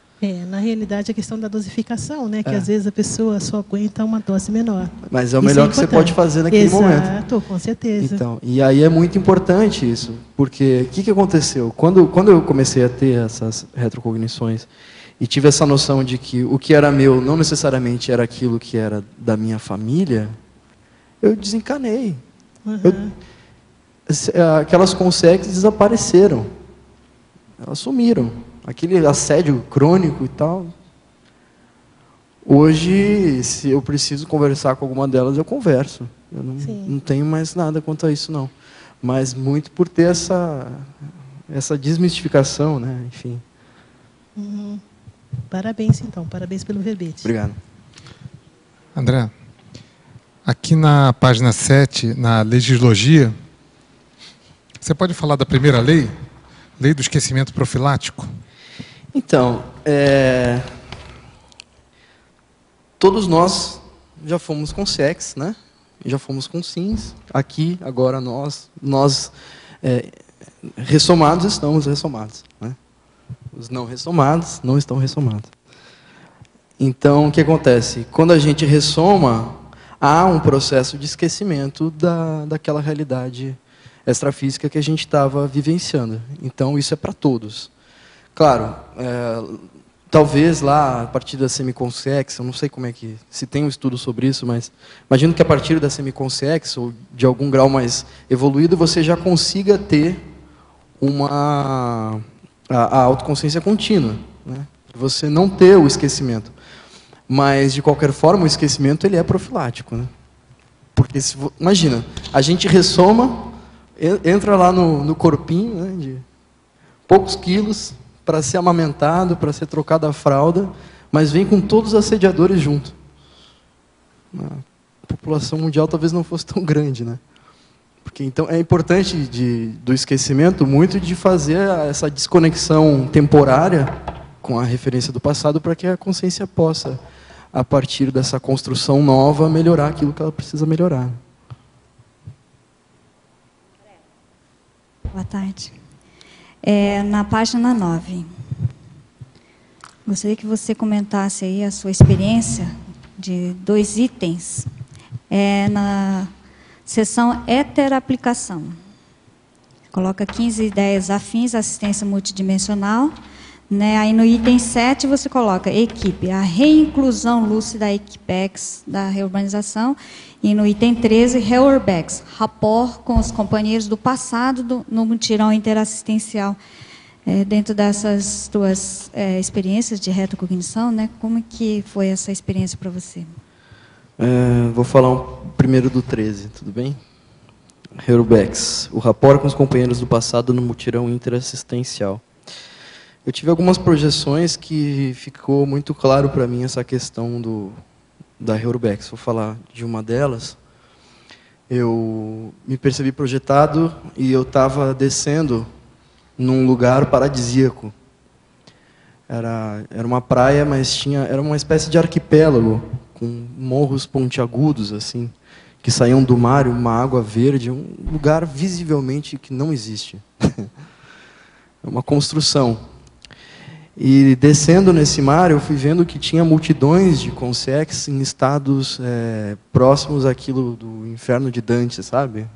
Na realidade, a questão da dosificação, né? Que às vezes a pessoa só aguenta uma dose menor. Mas é o melhor que você pode fazer naquele momento. Exato, com certeza. Então, e aí é muito importante isso, porque o que aconteceu? Quando eu comecei a ter essas retrocognições e tive essa noção de que o que era meu não necessariamente era aquilo que era da minha família, eu desencanei. Aquelas consequências desapareceram. Elas sumiram. Aquele assédio crônico e tal. Hoje, se eu preciso conversar com alguma delas, eu converso. Eu não tenho mais nada quanto a isso, não. Mas muito por ter essa desmistificação, né? Enfim. Parabéns, então. Parabéns pelo verbete. Obrigado. André, aqui na página 7, na legislogia, você pode falar da primeira lei? Lei do esquecimento profilático? Então, todos nós já fomos com SEX, né? Já fomos com SINs. Aqui, agora, nós ressomados, estamos ressomados, né? Os não ressomados não estão ressomados. Então, o que acontece? Quando a gente ressoma, há um processo de esquecimento daquela realidade extrafísica que a gente estava vivenciando. Então, isso é para todos. Claro, talvez lá, a partir da semiconsciência, eu não sei como é que, se tem um estudo sobre isso, mas imagino que a partir da semiconsciência, ou de algum grau mais evoluído, você já consiga ter a autoconsciência contínua, né? Você não ter o esquecimento. Mas, de qualquer forma, o esquecimento ele é profilático, né? Porque, imagina, a gente ressoma, entra lá no corpinho, né, de poucos quilos, para ser amamentado, para ser trocado a fralda, mas vem com todos os assediadores junto. A população mundial talvez não fosse tão grande, né? Porque, então, é importante do esquecimento muito de fazer essa desconexão temporária com a referência do passado para que a consciência possa, a partir dessa construção nova, melhorar aquilo que ela precisa melhorar. Boa tarde. Na página 9, gostaria que você comentasse aí a sua experiência de 2 itens. Na seção Heteraplicação. Coloca 15 ideias afins à assistência multidimensional. Né? Aí no item 7 você coloca equipe, a reinclusão lúcida da equipex da reurbanização. E no item 13, reurbex, rapport com os companheiros do passado no mutirão interassistencial. Dentro dessas duas experiências de retrocognição, né? Como que foi essa experiência para você? Vou falar primeiro do 13, tudo bem? Reurbex, o rapport com os companheiros do passado no mutirão interassistencial. Eu tive algumas projeções que ficou muito claro para mim essa questão da Reurbex. Vou falar de uma delas. Eu me percebi projetado e eu estava descendo num lugar paradisíaco. Era uma praia, mas era uma espécie de arquipélago, com morros pontiagudos, assim, que saíam do mar, uma água verde, um lugar visivelmente que não existe. É uma construção. E descendo nesse mar, eu fui vendo que tinha multidões de consex em estados próximos àquilo do inferno de Dante, sabe?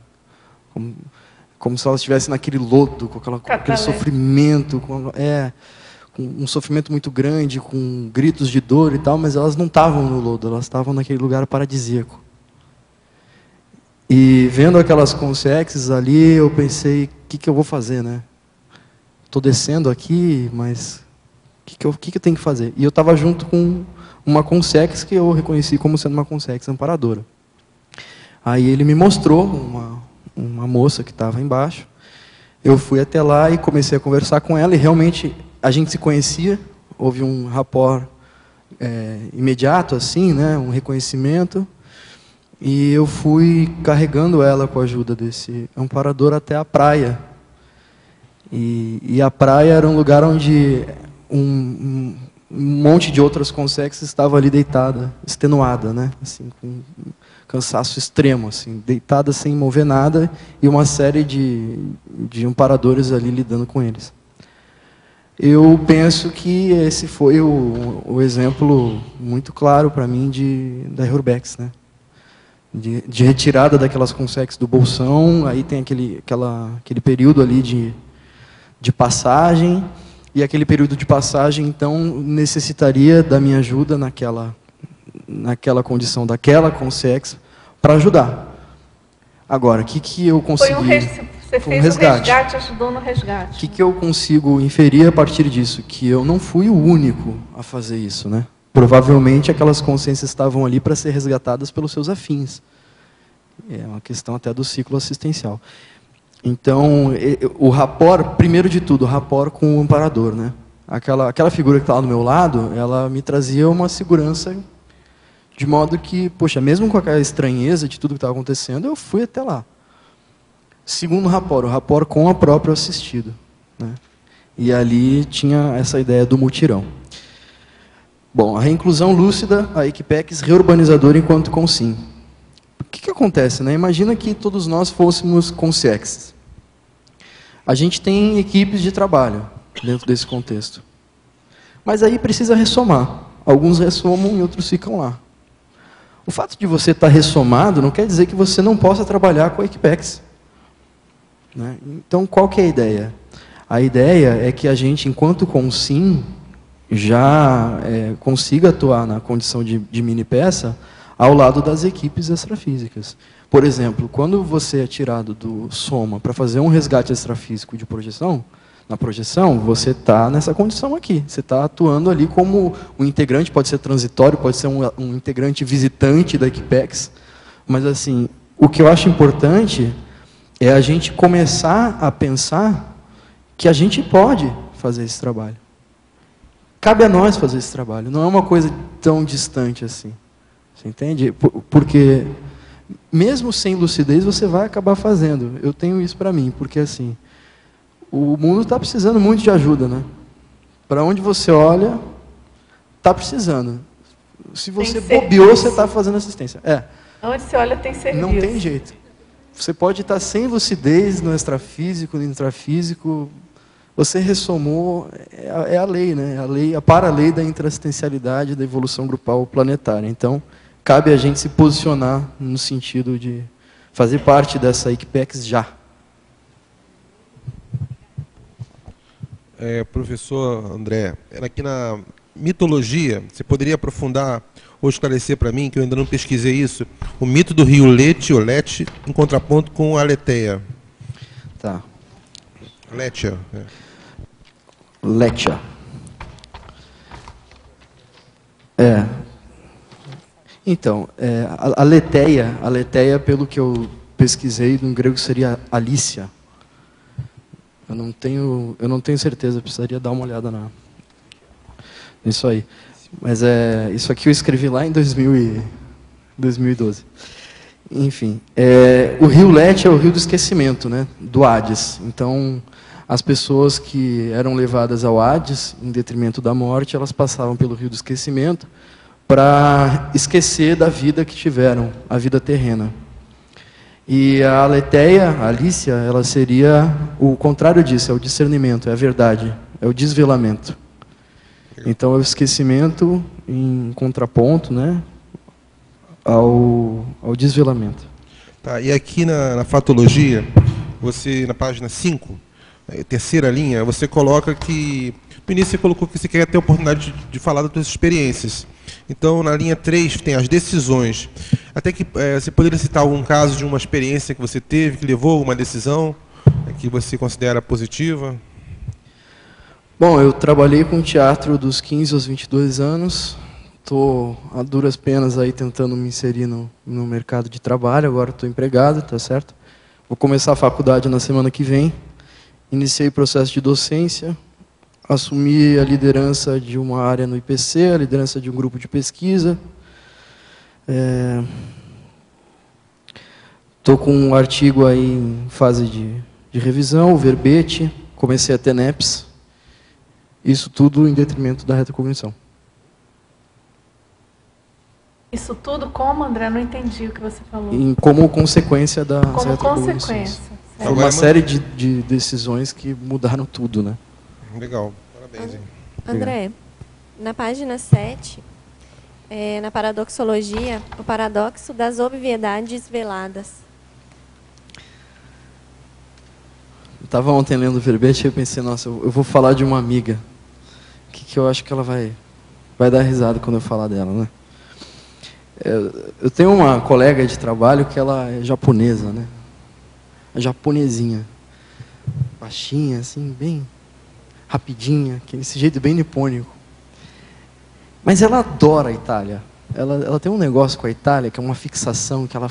Como se elas estivessem naquele lodo, com aquele sofrimento, com um sofrimento muito grande, com gritos de dor e tal, mas elas não estavam no lodo, elas estavam naquele lugar paradisíaco. E vendo aquelas consciências ali, eu pensei, o que eu vou fazer, né? Estou descendo aqui, mas o que eu tenho que fazer? E eu estava junto com uma consex que eu reconheci como sendo uma consex amparadora. Aí ele me mostrou uma moça que estava embaixo. Eu fui até lá e comecei a conversar com ela, e realmente a gente se conhecia, houve um rapport imediato, assim, né, um reconhecimento, e eu fui carregando ela com a ajuda desse amparador até a praia. E a praia era um lugar onde um monte de outras consex estava ali deitada, extenuada, né, assim, com cansaço extremo, assim, deitada sem mover nada, e uma série de amparadores ali lidando com eles. Eu penso que esse foi o exemplo muito claro para mim da Urbex, né? De retirada daquelas consex do bolsão, aí tem aquele período ali de passagem, e aquele período de passagem, então, necessitaria da minha ajuda naquela condição daquela consex para ajudar. Agora, o que eu consegui... Você fez um resgate, ajudou no resgate. O que eu consigo inferir a partir disso? Que eu não fui o único a fazer isso, né? Provavelmente aquelas consciências estavam ali para ser resgatadas pelos seus afins. É uma questão até do ciclo assistencial. Então, o rapport, primeiro de tudo, o rapport com o amparador, né? Aquela figura que estava do meu lado, ela me trazia uma segurança, de modo que, poxa, mesmo com aquela estranheza de tudo que estava acontecendo, eu fui até lá. Segundo rapport, o rapport com o próprio assistido, né? E ali tinha essa ideia do mutirão. Bom, a reinclusão lúcida, a Equipex reurbanizadora enquanto consim. O que acontece, né? Imagina que todos nós fôssemos consciexes. A gente tem equipes de trabalho dentro desse contexto. Mas aí precisa ressomar. Alguns ressomam e outros ficam lá. O fato de você estar ressomado não quer dizer que você não possa trabalhar com a Equipex, né? Então, qual que é a ideia? A ideia é que a gente, enquanto consim, já consiga atuar na condição de mini-peça ao lado das equipes extrafísicas. Por exemplo, quando você é tirado do soma para fazer um resgate extrafísico de projeção, na projeção, você está nessa condição aqui. Você está atuando ali como um integrante, pode ser transitório, pode ser um integrante visitante da Equipex. Mas, assim, o que eu acho importante é a gente começar a pensar que a gente pode fazer esse trabalho. Cabe a nós fazer esse trabalho. Não é uma coisa tão distante assim. Você entende? Porque, mesmo sem lucidez, você vai acabar fazendo. Eu tenho isso para mim, porque, assim, o mundo está precisando muito de ajuda, né? Para onde você olha, está precisando. Se você bobeou, você está fazendo assistência. Onde você olha, tem serviço. Não tem jeito. Você pode estar sem lucidez no extrafísico, no intrafísico. Você ressomou, é a lei, né? A para-lei da intraassistencialidade da evolução grupal planetária. Então, cabe a gente se posicionar no sentido de fazer parte dessa Equipex já. Professor André, aqui na mitologia, você poderia aprofundar ou esclarecer para mim, que eu ainda não pesquisei isso, o mito do rio Lete, ou Lete, em contraponto com a Leteia. Tá. Letia. Letia. Então, a Leteia, pelo que eu pesquisei, no grego seria Alícia. Eu não tenho certeza, precisaria dar uma olhada nisso aí. Mas isso aqui eu escrevi lá em 2012. Enfim, o rio Lete é o rio do esquecimento, né, do Hades. Então, as pessoas que eram levadas ao Hades, em detrimento da morte, elas passavam pelo rio do esquecimento para esquecer da vida que tiveram, a vida terrena. E a Leteia, a Alícia, ela seria o contrário disso, é o discernimento, é a verdade, é o desvelamento. Então, é o esquecimento em contraponto, né, ao desvelamento. Tá, e aqui na fatologia, você, na página 5, terceira linha, você coloca que... No início você colocou que você quer ter a oportunidade de falar das suas experiências. Então, na linha 3, tem as decisões. Até que você poderia citar algum caso de uma experiência que você teve, que levou a uma decisão que você considera positiva? Bom, eu trabalhei com teatro dos 15 aos 22 anos. Estou a duras penas aí tentando me inserir no mercado de trabalho. Agora estou empregado, tá certo? Vou começar a faculdade na semana que vem. Iniciei o processo de docência. Assumi a liderança de uma área no IPC, a liderança de um grupo de pesquisa. Estou com um artigo aí em fase de revisão, o verbete. Comecei a ter NEPS. Isso tudo em detrimento da retrocognição. Isso tudo como, André? Não entendi o que você falou. Como consequência da retrocognição. Foi uma série de decisões que mudaram tudo, né? Legal, parabéns. Hein? André, na página 7, na paradoxologia, o paradoxo das obviedades veladas. Eu estava ontem lendo o verbete e eu pensei, nossa, eu vou falar de uma amiga, que eu acho que ela vai dar risada quando eu falar dela, né? Eu tenho uma colega de trabalho que ela é japonesa, né? É japonesinha. Baixinha, assim, bem rapidinha, esse jeito bem nipônico. Mas ela adora a Itália. Ela tem um negócio com a Itália, que é uma fixação, que ela...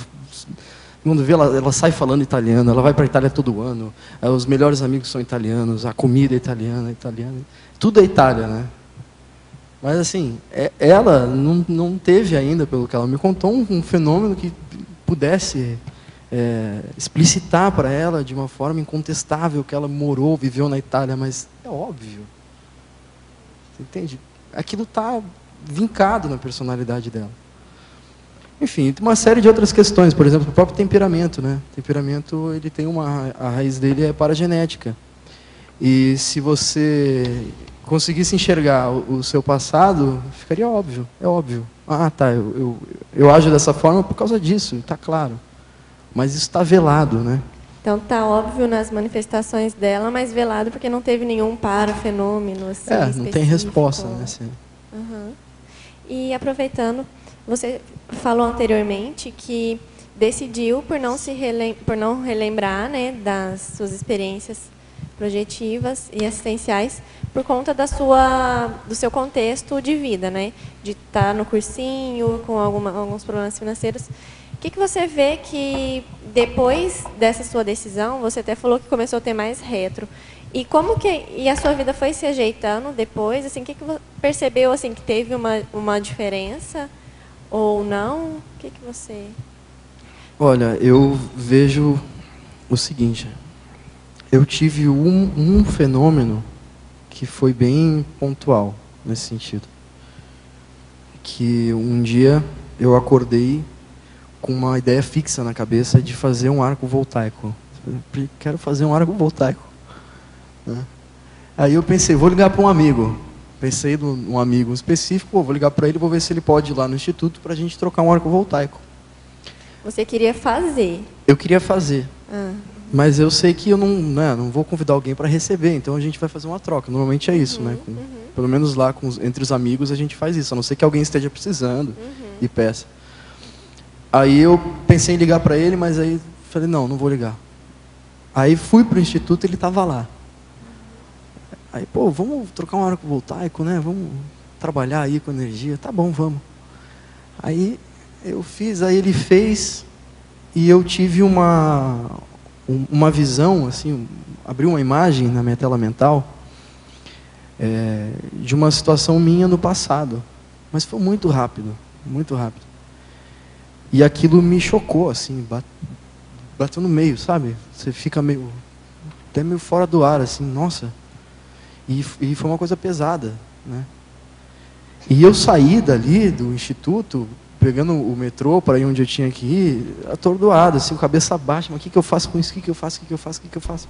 Quando vê, ela sai falando italiano, ela vai para a Itália todo ano, os melhores amigos são italianos, a comida é italiana. Tudo é Itália, né? Mas assim, ela não teve ainda, pelo que ela me contou, um fenômeno que pudesse explicitar para ela de uma forma incontestável que ela morou, viveu na Itália, mas é óbvio. Você entende? Aquilo está vincado na personalidade dela. Enfim, tem uma série de outras questões, por exemplo, o próprio temperamento, né? O temperamento, ele tem a raiz dele é paragenética. E se você conseguisse enxergar o seu passado, ficaria óbvio, é óbvio. Ah, tá, eu ajo dessa forma por causa disso, está claro. Mas isso está velado, né? Então está óbvio nas manifestações dela, mas velado porque não teve nenhum parafenômeno assim, não específico. Tem resposta, né? Sim. Uhum. E aproveitando, você falou anteriormente que decidiu por não relembrar, né, das suas experiências projetivas e assistenciais por conta do seu contexto de vida, né, de estar no cursinho com alguns problemas financeiros. O que você vê que depois dessa sua decisão, você até falou que começou a ter mais retro, e e a sua vida foi se ajeitando depois, assim, o que você percebeu, assim, que teve uma diferença ou não? O que você... Olha, eu vejo o seguinte, eu tive um fenômeno que foi bem pontual nesse sentido, que um dia eu acordei com uma ideia fixa na cabeça de fazer um arco voltaico. Quero fazer um arco voltaico. Né? Aí eu pensei, vou ligar para um amigo. Pensei num amigo específico, vou ligar para ele, vou ver se ele pode ir lá no instituto para a gente trocar um arco voltaico. Você queria fazer? Eu queria fazer. Mas eu sei que eu não vou convidar alguém para receber, então a gente vai fazer uma troca. Normalmente é isso, né? Pelo menos lá entre os amigos a gente faz isso, a não ser que alguém esteja precisando e peça. Aí eu pensei em ligar para ele, mas aí falei, não vou ligar. Aí fui para o instituto e ele estava lá. Aí, pô, vamos trocar um arco voltaico, né? Vamos trabalhar aí com energia. Tá bom, vamos. Aí eu fiz, aí ele fez, e eu tive uma visão, assim, abri uma imagem na minha tela mental de uma situação minha no passado. Mas foi muito rápido, muito rápido. E aquilo me chocou, assim, bateu no meio, sabe? Você fica até meio fora do ar, assim, nossa. E foi uma coisa pesada, né? E eu saí dali do instituto, pegando o metrô para ir onde eu tinha que ir, atordoado, assim, com a cabeça baixa, mas o que eu faço com isso? O que eu faço?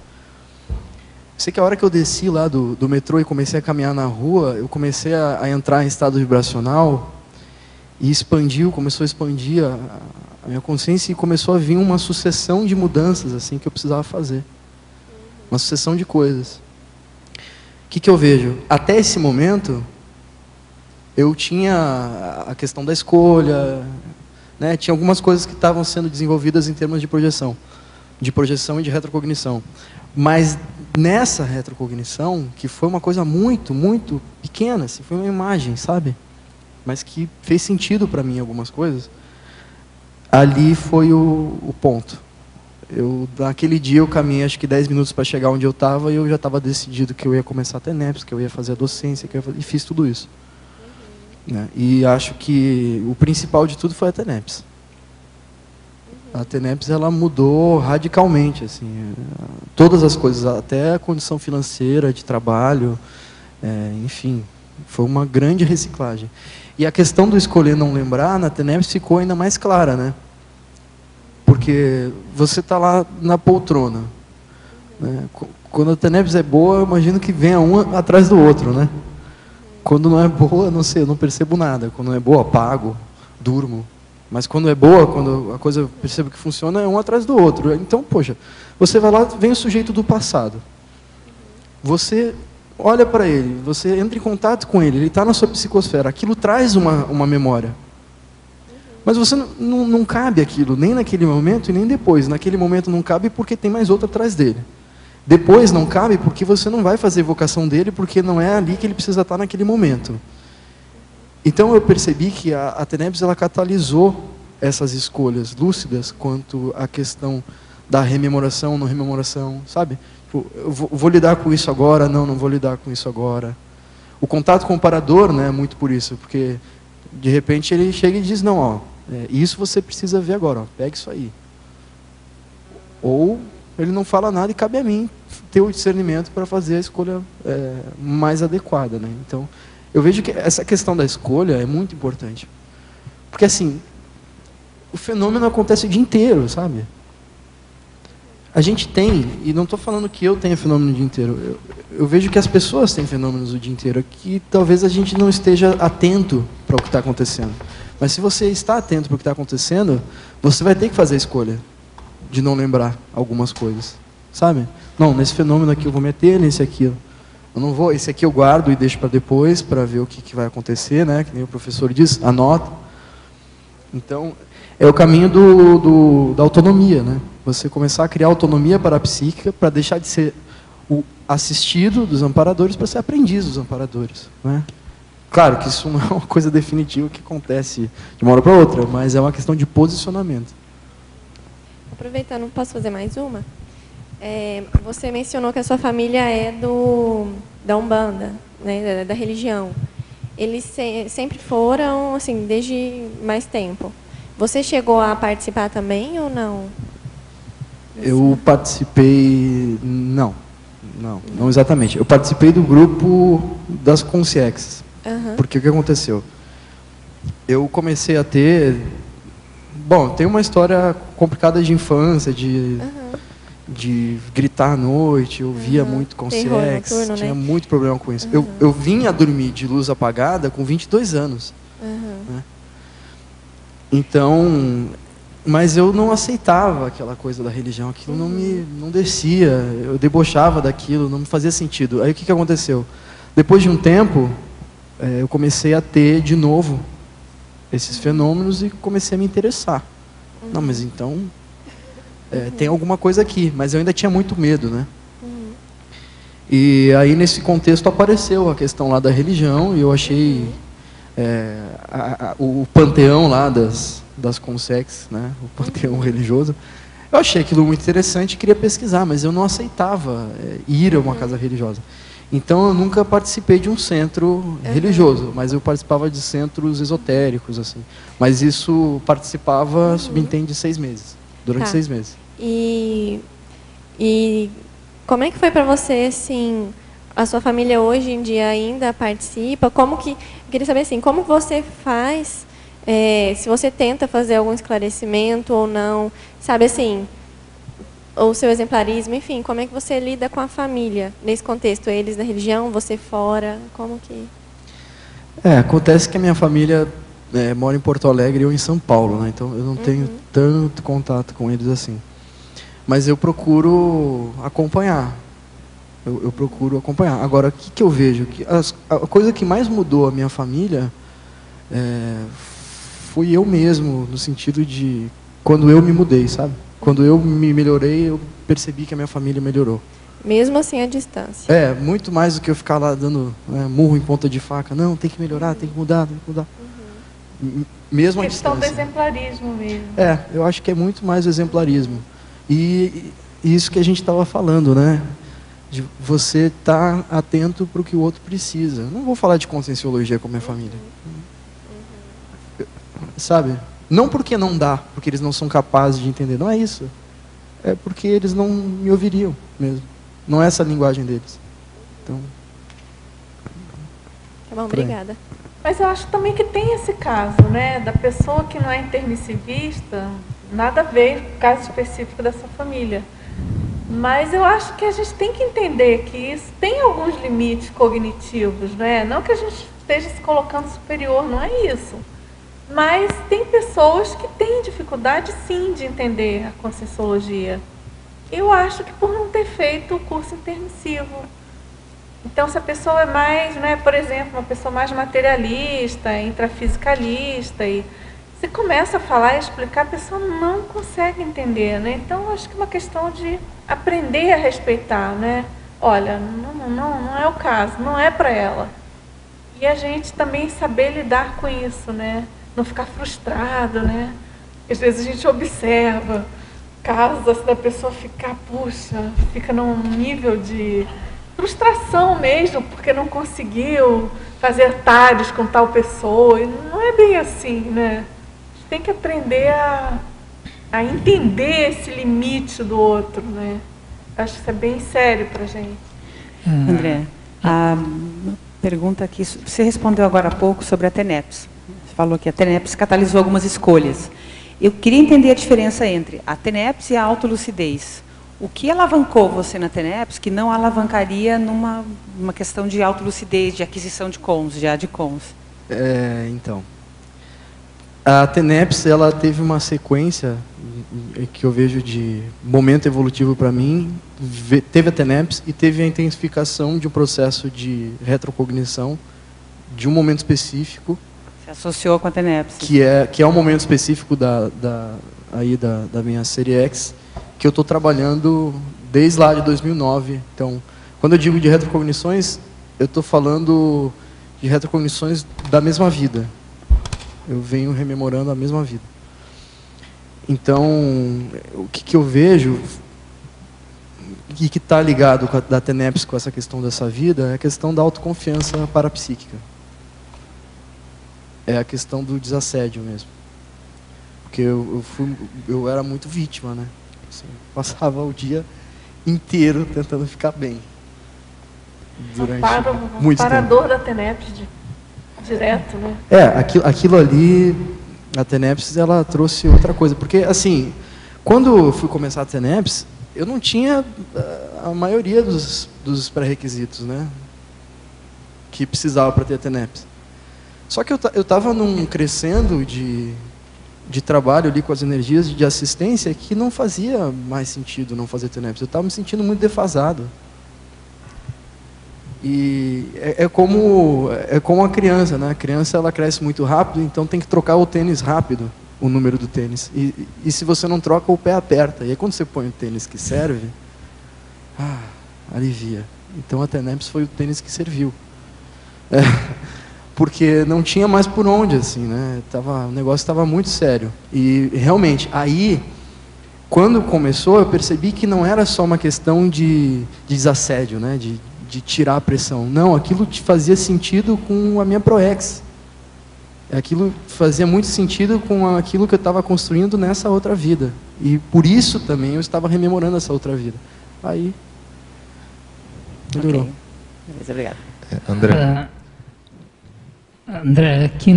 Sei que a hora que eu desci lá do metrô e comecei a caminhar na rua, eu comecei a entrar em estado vibracional e começou a expandir a minha consciência e começou a vir uma sucessão de mudanças assim que eu precisava fazer. uma sucessão de coisas. O que eu vejo? Até esse momento, eu tinha a questão da escolha, né? Tinha algumas coisas que estavam sendo desenvolvidas em termos de projeção e de retrocognição. Mas nessa retrocognição, que foi uma coisa muito, muito pequena, assim, foi uma imagem, sabe? Mas que fez sentido para mim algumas coisas, ali foi o ponto. Naquele dia eu caminhei acho que 10 minutos para chegar onde eu estava e eu já estava decidido que eu ia começar a TENEPS, que eu ia fazer a docência, e fiz tudo isso. Né? E acho que o principal de tudo foi a TENEPS. A TENEPS ela mudou radicalmente, assim, todas as coisas, até a condição financeira, de trabalho, enfim, foi uma grande reciclagem. E a questão do escolher não lembrar, na TENEPS ficou ainda mais clara, né? Porque você está lá na poltrona. Né? Quando a TENEPS é boa, eu imagino que venha um atrás do outro, né? Quando não é boa, não sei, eu não percebo nada. Quando não é boa, apago, durmo. Mas quando é boa, quando a coisa eu percebo que funciona, é um atrás do outro. Então, poxa, você vai lá, vem o sujeito do passado. Você olha para ele, você entra em contato com ele está na sua psicosfera. Aquilo traz uma memória. Mas você não cabe aquilo, nem naquele momento e nem depois. Naquele momento não cabe porque tem mais outro atrás dele. Depois não cabe porque você não vai fazer evocação dele, porque não é ali que ele precisa estar naquele momento. Então eu percebi que a TENEPS ela catalisou essas escolhas lúcidas quanto à questão da rememoração, não rememoração, sabe? Eu vou lidar com isso agora, não vou lidar com isso agora. O contato com o parador, né, muito por isso, porque de repente ele chega e diz, não, ó, isso você precisa ver agora, ó, pega isso aí. Ou ele não fala nada e cabe a mim ter o discernimento para fazer a escolha mais adequada, né? Então, eu vejo que essa questão da escolha é muito importante. Porque, assim, o fenômeno acontece o dia inteiro, sabe? A gente tem, e não estou falando que eu tenha fenômeno o dia inteiro, eu vejo que as pessoas têm fenômenos o dia inteiro, que talvez a gente não esteja atento para o que está acontecendo. Mas se você está atento para o que está acontecendo, você vai ter que fazer a escolha de não lembrar algumas coisas, sabe? Não, nesse fenômeno aqui eu vou meter, nesse aqui eu não vou, esse aqui eu guardo e deixo para depois, para ver o que vai acontecer, né? Que nem o professor diz, anota. Então, é o caminho da autonomia, né? Você começar a criar autonomia parapsíquica para deixar de ser o assistido dos amparadores para ser aprendiz dos amparadores, né? Claro que isso não é uma coisa definitiva que acontece de uma hora para outra, mas é uma questão de posicionamento. Aproveitando, posso fazer mais uma? Você mencionou que a sua família é da Umbanda, né, da religião. Eles sempre foram, assim, desde mais tempo. Você chegou a participar também ou não? Eu participei... Não exatamente. Eu participei do grupo das consciências. Porque o que aconteceu? Eu comecei a ter... Bom, tem uma história complicada de infância, de gritar à noite, eu via muito consciência, tinha muito problema com isso. Eu vinha dormir de luz apagada com 22 anos. Né? Então, mas eu não aceitava aquela coisa da religião, aquilo não descia, eu debochava daquilo, não me fazia sentido. Aí o que aconteceu? Depois de um tempo, eu comecei a ter de novo esses fenômenos e comecei a me interessar. Não, mas então tem alguma coisa aqui, mas eu ainda tinha muito medo, né? E aí nesse contexto apareceu a questão lá da religião e eu achei o panteão lá das consex, né? O panteão religioso. Eu achei aquilo muito interessante e queria pesquisar, mas eu não aceitava ir a uma casa religiosa. Então eu nunca participei de um centro religioso, mas eu participava de centros esotéricos, assim. Mas isso participava, subentende, 6 meses, durante 6 meses. E como é que foi para você, assim, a sua família hoje em dia ainda participa? Eu queria saber assim, como você faz, se você tenta fazer algum esclarecimento ou não, sabe assim, ou seu exemplarismo, enfim, como é que você lida com a família nesse contexto? Eles da religião, você fora, como que... Acontece que a minha família mora em Porto Alegre e eu em São Paulo, né? Então eu não tenho tanto contato com eles assim. Mas eu procuro acompanhar, Eu procuro acompanhar. Agora, o que eu vejo? A coisa que mais mudou a minha família fui eu mesmo, no sentido de quando eu me mudei, sabe? Quando eu me melhorei, eu percebi que a minha família melhorou. Mesmo assim, à distância. Muito mais do que eu ficar lá dando murro em ponta de faca. Não, tem que melhorar, tem que mudar, tem que mudar. Mesmo à distância. Questão do exemplarismo mesmo. Eu acho que é muito mais o exemplarismo. E isso que a gente estava falando, né? De você estar atento para o que o outro precisa. Não vou falar de conscienciologia com a minha família. Sabe? Não porque não dá, porque eles não são capazes de entender. Não é isso. É porque eles não me ouviriam mesmo. Não é essa a linguagem deles. Então... Tá bom, obrigada. Mas eu acho também que tem esse caso, né? Da pessoa que não é intermissivista, nada a ver com o caso específico dessa família. Mas eu acho que a gente tem que entender que isso tem alguns limites cognitivos, né? Não que a gente esteja se colocando superior, não é isso. Mas tem pessoas que têm dificuldade, sim, de entender a conscienciologia. Eu acho que por não ter feito o curso intermissivo. Então, se a pessoa é mais, né, por exemplo, uma pessoa mais materialista, intrafisicalista, e você começa a falar e explicar, a pessoa não consegue entender, né? Então, eu acho que é uma questão de aprender a respeitar, né? Olha, não é o caso, não é para ela. E a gente também saber lidar com isso, né? Não ficar frustrado, né? Às vezes a gente observa casos assim, da pessoa ficar, puxa, fica num nível de frustração mesmo, porque não conseguiu fazer TARES com tal pessoa. E não é bem assim, né? A gente tem que aprender a entender esse limite do outro, né? Acho que isso é bem sério para a gente. André, a pergunta aqui, você respondeu agora há pouco sobre a TENEPS. Você falou que a TENEPS catalisou algumas escolhas. Eu queria entender a diferença entre a TENEPS e a autolucidez. O que alavancou você na TENEPS que não alavancaria numa questão de autolucidez, de aquisição de cons, de ADCONs? Então, a TENEPS, ela teve uma sequência que eu vejo de momento evolutivo para mim. Teve a TENEPS e teve a intensificação de um processo de retrocognição de um momento específico. Se associou com a TENEPS. Que é um momento específico da minha série X, que eu estou trabalhando desde lá de 2009. Então, quando eu digo de retrocognições, eu estou falando de retrocognições da mesma vida. Eu venho rememorando a mesma vida. Então, o que eu vejo, e que está ligado da TENEPS com essa questão dessa vida, é a questão da autoconfiança parapsíquica. É a questão do desassédio mesmo. Porque eu era muito vítima, né? Assim, passava o dia inteiro tentando ficar bem. Durante muito tempo. Parador da TENEPS direto, né? Aquilo ali, a TENEPS, ela trouxe outra coisa. Porque, assim, quando eu fui começar a TENEPS, eu não tinha a maioria dos pré-requisitos, né? Que precisava para ter a TENEPS. Só que eu estava num crescendo de trabalho ali com as energias de assistência que não fazia mais sentido não fazer TENEPS. Eu estava me sentindo muito defasado. E é como a criança, né? A criança, ela cresce muito rápido, então tem que trocar o tênis rápido, o número do tênis. E se você não troca, o pé aperta. E aí quando você põe o tênis que serve, alivia. Então a TENEPS foi o tênis que serviu. Porque não tinha mais por onde, assim, né? O negócio estava muito sério. E, realmente, aí, quando começou, eu percebi que não era só uma questão de desassédio, né? De tirar a pressão. Não, aquilo fazia sentido com a minha ProEx. Aquilo fazia muito sentido com aquilo que eu estava construindo nessa outra vida. E, por isso, também, eu estava rememorando essa outra vida. Aí, melhorou. Okay. Beleza, obrigado. André. André, aqui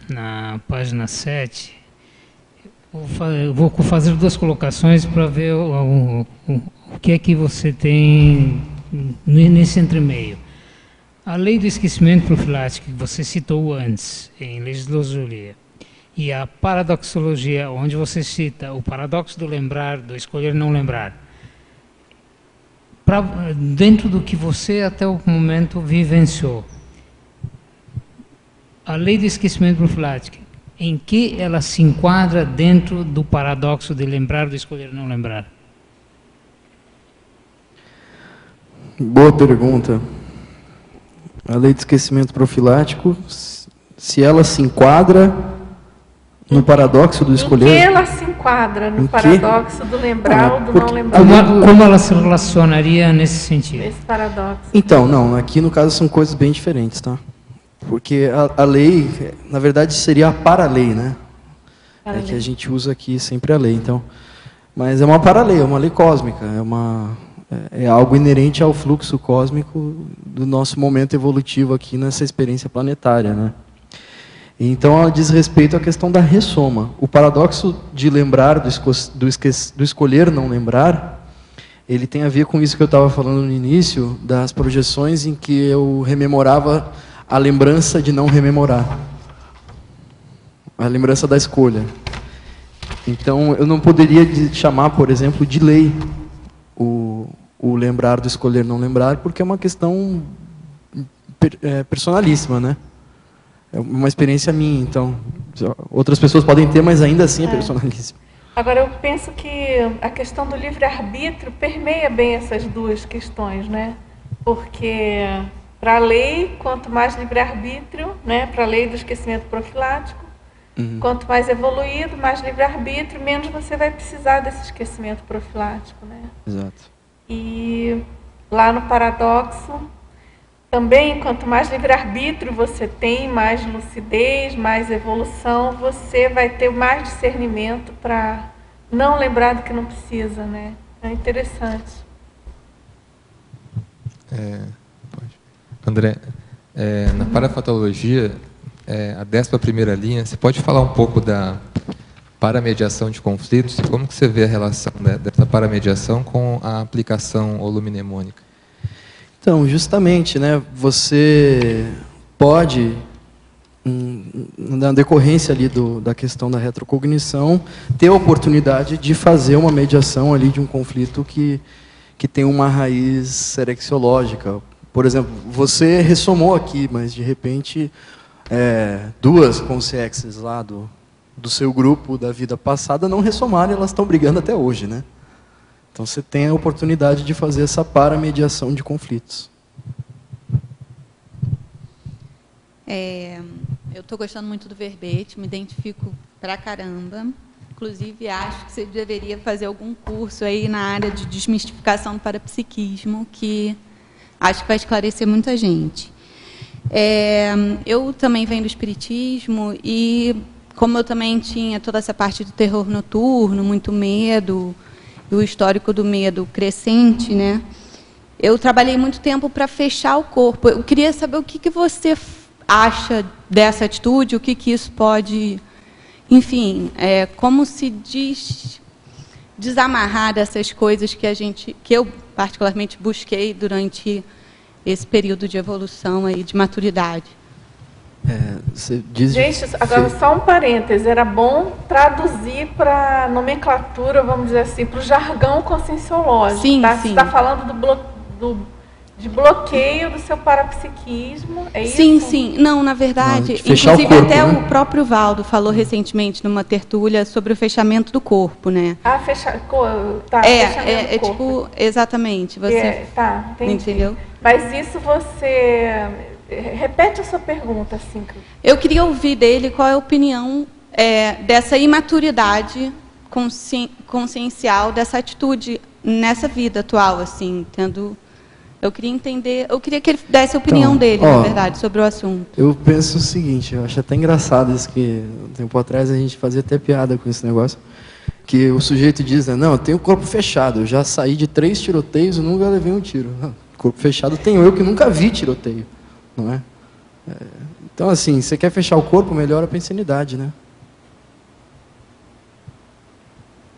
na página 7, eu vou fazer duas colocações para ver o que é que você tem nesse entremeio. A lei do esquecimento profilático, que você citou antes, em legislosologia, e a paradoxologia, onde você cita o paradoxo do lembrar, do escolher não lembrar. dentro do que você até o momento vivenciou, a lei do esquecimento profilático, em que ela se enquadra dentro do paradoxo de lembrar, de escolher não lembrar? Boa pergunta. A lei do esquecimento profilático, se ela se enquadra no paradoxo do escolher... Em que ela se enquadra no paradoxo do lembrar ou do não lembrar? Como ela se relacionaria nesse sentido? Esse paradoxo. Então, não, aqui no caso são coisas bem diferentes, tá? Porque a lei, na verdade, seria a para-lei, né? É que a gente usa aqui sempre a lei, então. Mas é uma para-lei, é uma lei cósmica, é algo inerente ao fluxo cósmico do nosso momento evolutivo aqui nessa experiência planetária, né? Então, ela diz respeito à questão da ressoma. O paradoxo de lembrar, do escolher não lembrar, ele tem a ver com isso que eu estava falando no início, das projeções em que eu rememorava a lembrança de não rememorar. A lembrança da escolha. Então, eu não poderia chamar, por exemplo, de lei o lembrar do escolher não lembrar, porque é uma questão personalíssima, né? É uma experiência minha, então outras pessoas podem ter, mas ainda assim é personalíssimo. Agora, eu penso que a questão do livre-arbítrio permeia bem essas duas questões, né? Porque para a lei, quanto mais livre-arbítrio, né? Para a lei do esquecimento profilático, quanto mais evoluído, mais livre-arbítrio, menos você vai precisar desse esquecimento profilático, né? Exato. E lá no paradoxo, também, quanto mais livre-arbítrio você tem, mais lucidez, mais evolução, você vai ter mais discernimento para não lembrar do que não precisa, né? É interessante. André, na parafatologia, a 11ª linha, você pode falar um pouco da paramediação de conflitos? Como que você vê a relação dessa paramediação com a aplicação holomnemônica? Então, justamente, né, você pode, na decorrência ali da questão da retrocognição, ter a oportunidade de fazer uma mediação ali de um conflito que tem uma raiz serexiológica. Por exemplo, você ressomou aqui, mas de repente duas consciências lá do seu grupo da vida passada não ressomaram e elas estão brigando até hoje, né? Então, você tem a oportunidade de fazer essa paramediação de conflitos. Eu estou gostando muito do verbete, me identifico pra caramba. Inclusive, acho que você deveria fazer algum curso aí na área de desmistificação do parapsiquismo, que acho que vai esclarecer muita gente. Eu também venho do espiritismo e, como eu também tinha toda essa parte do terror noturno, muito medo, o histórico do medo crescente, né? Eu trabalhei muito tempo para fechar o corpo. Eu queria saber o que você acha dessa atitude, o que isso pode... Enfim, como se desamarrar dessas coisas que eu particularmente busquei durante esse período de evolução aí, de maturidade. Gente, agora só um parêntese, era bom traduzir para nomenclatura, vamos dizer assim, para o jargão conscienciológico. Sim, tá? sim. Você está falando de bloqueio do seu parapsiquismo, é isso? Sim, sim. Não, na verdade, inclusive até o próprio Valdo falou recentemente numa tertúlia sobre o fechamento do corpo, né? Fechamento do corpo. Tipo, exatamente. Você entendi. Entendeu? Mas isso você... Repete a sua pergunta, assim. Eu queria ouvir dele qual é a opinião dessa imaturidade consciencial, dessa atitude nessa vida atual, assim, eu queria entender, eu queria que ele desse a opinião dele, na verdade, sobre o assunto. Eu penso o seguinte, eu acho até engraçado isso, que um tempo atrás a gente fazia até piada com esse negócio, que o sujeito diz, né, não, eu tenho o corpo fechado, eu já saí de 3 tiroteios e nunca levei um tiro. Não, corpo fechado tenho eu que nunca vi tiroteio, não é? Então, assim, você quer fechar o corpo, melhora a insanidade, né?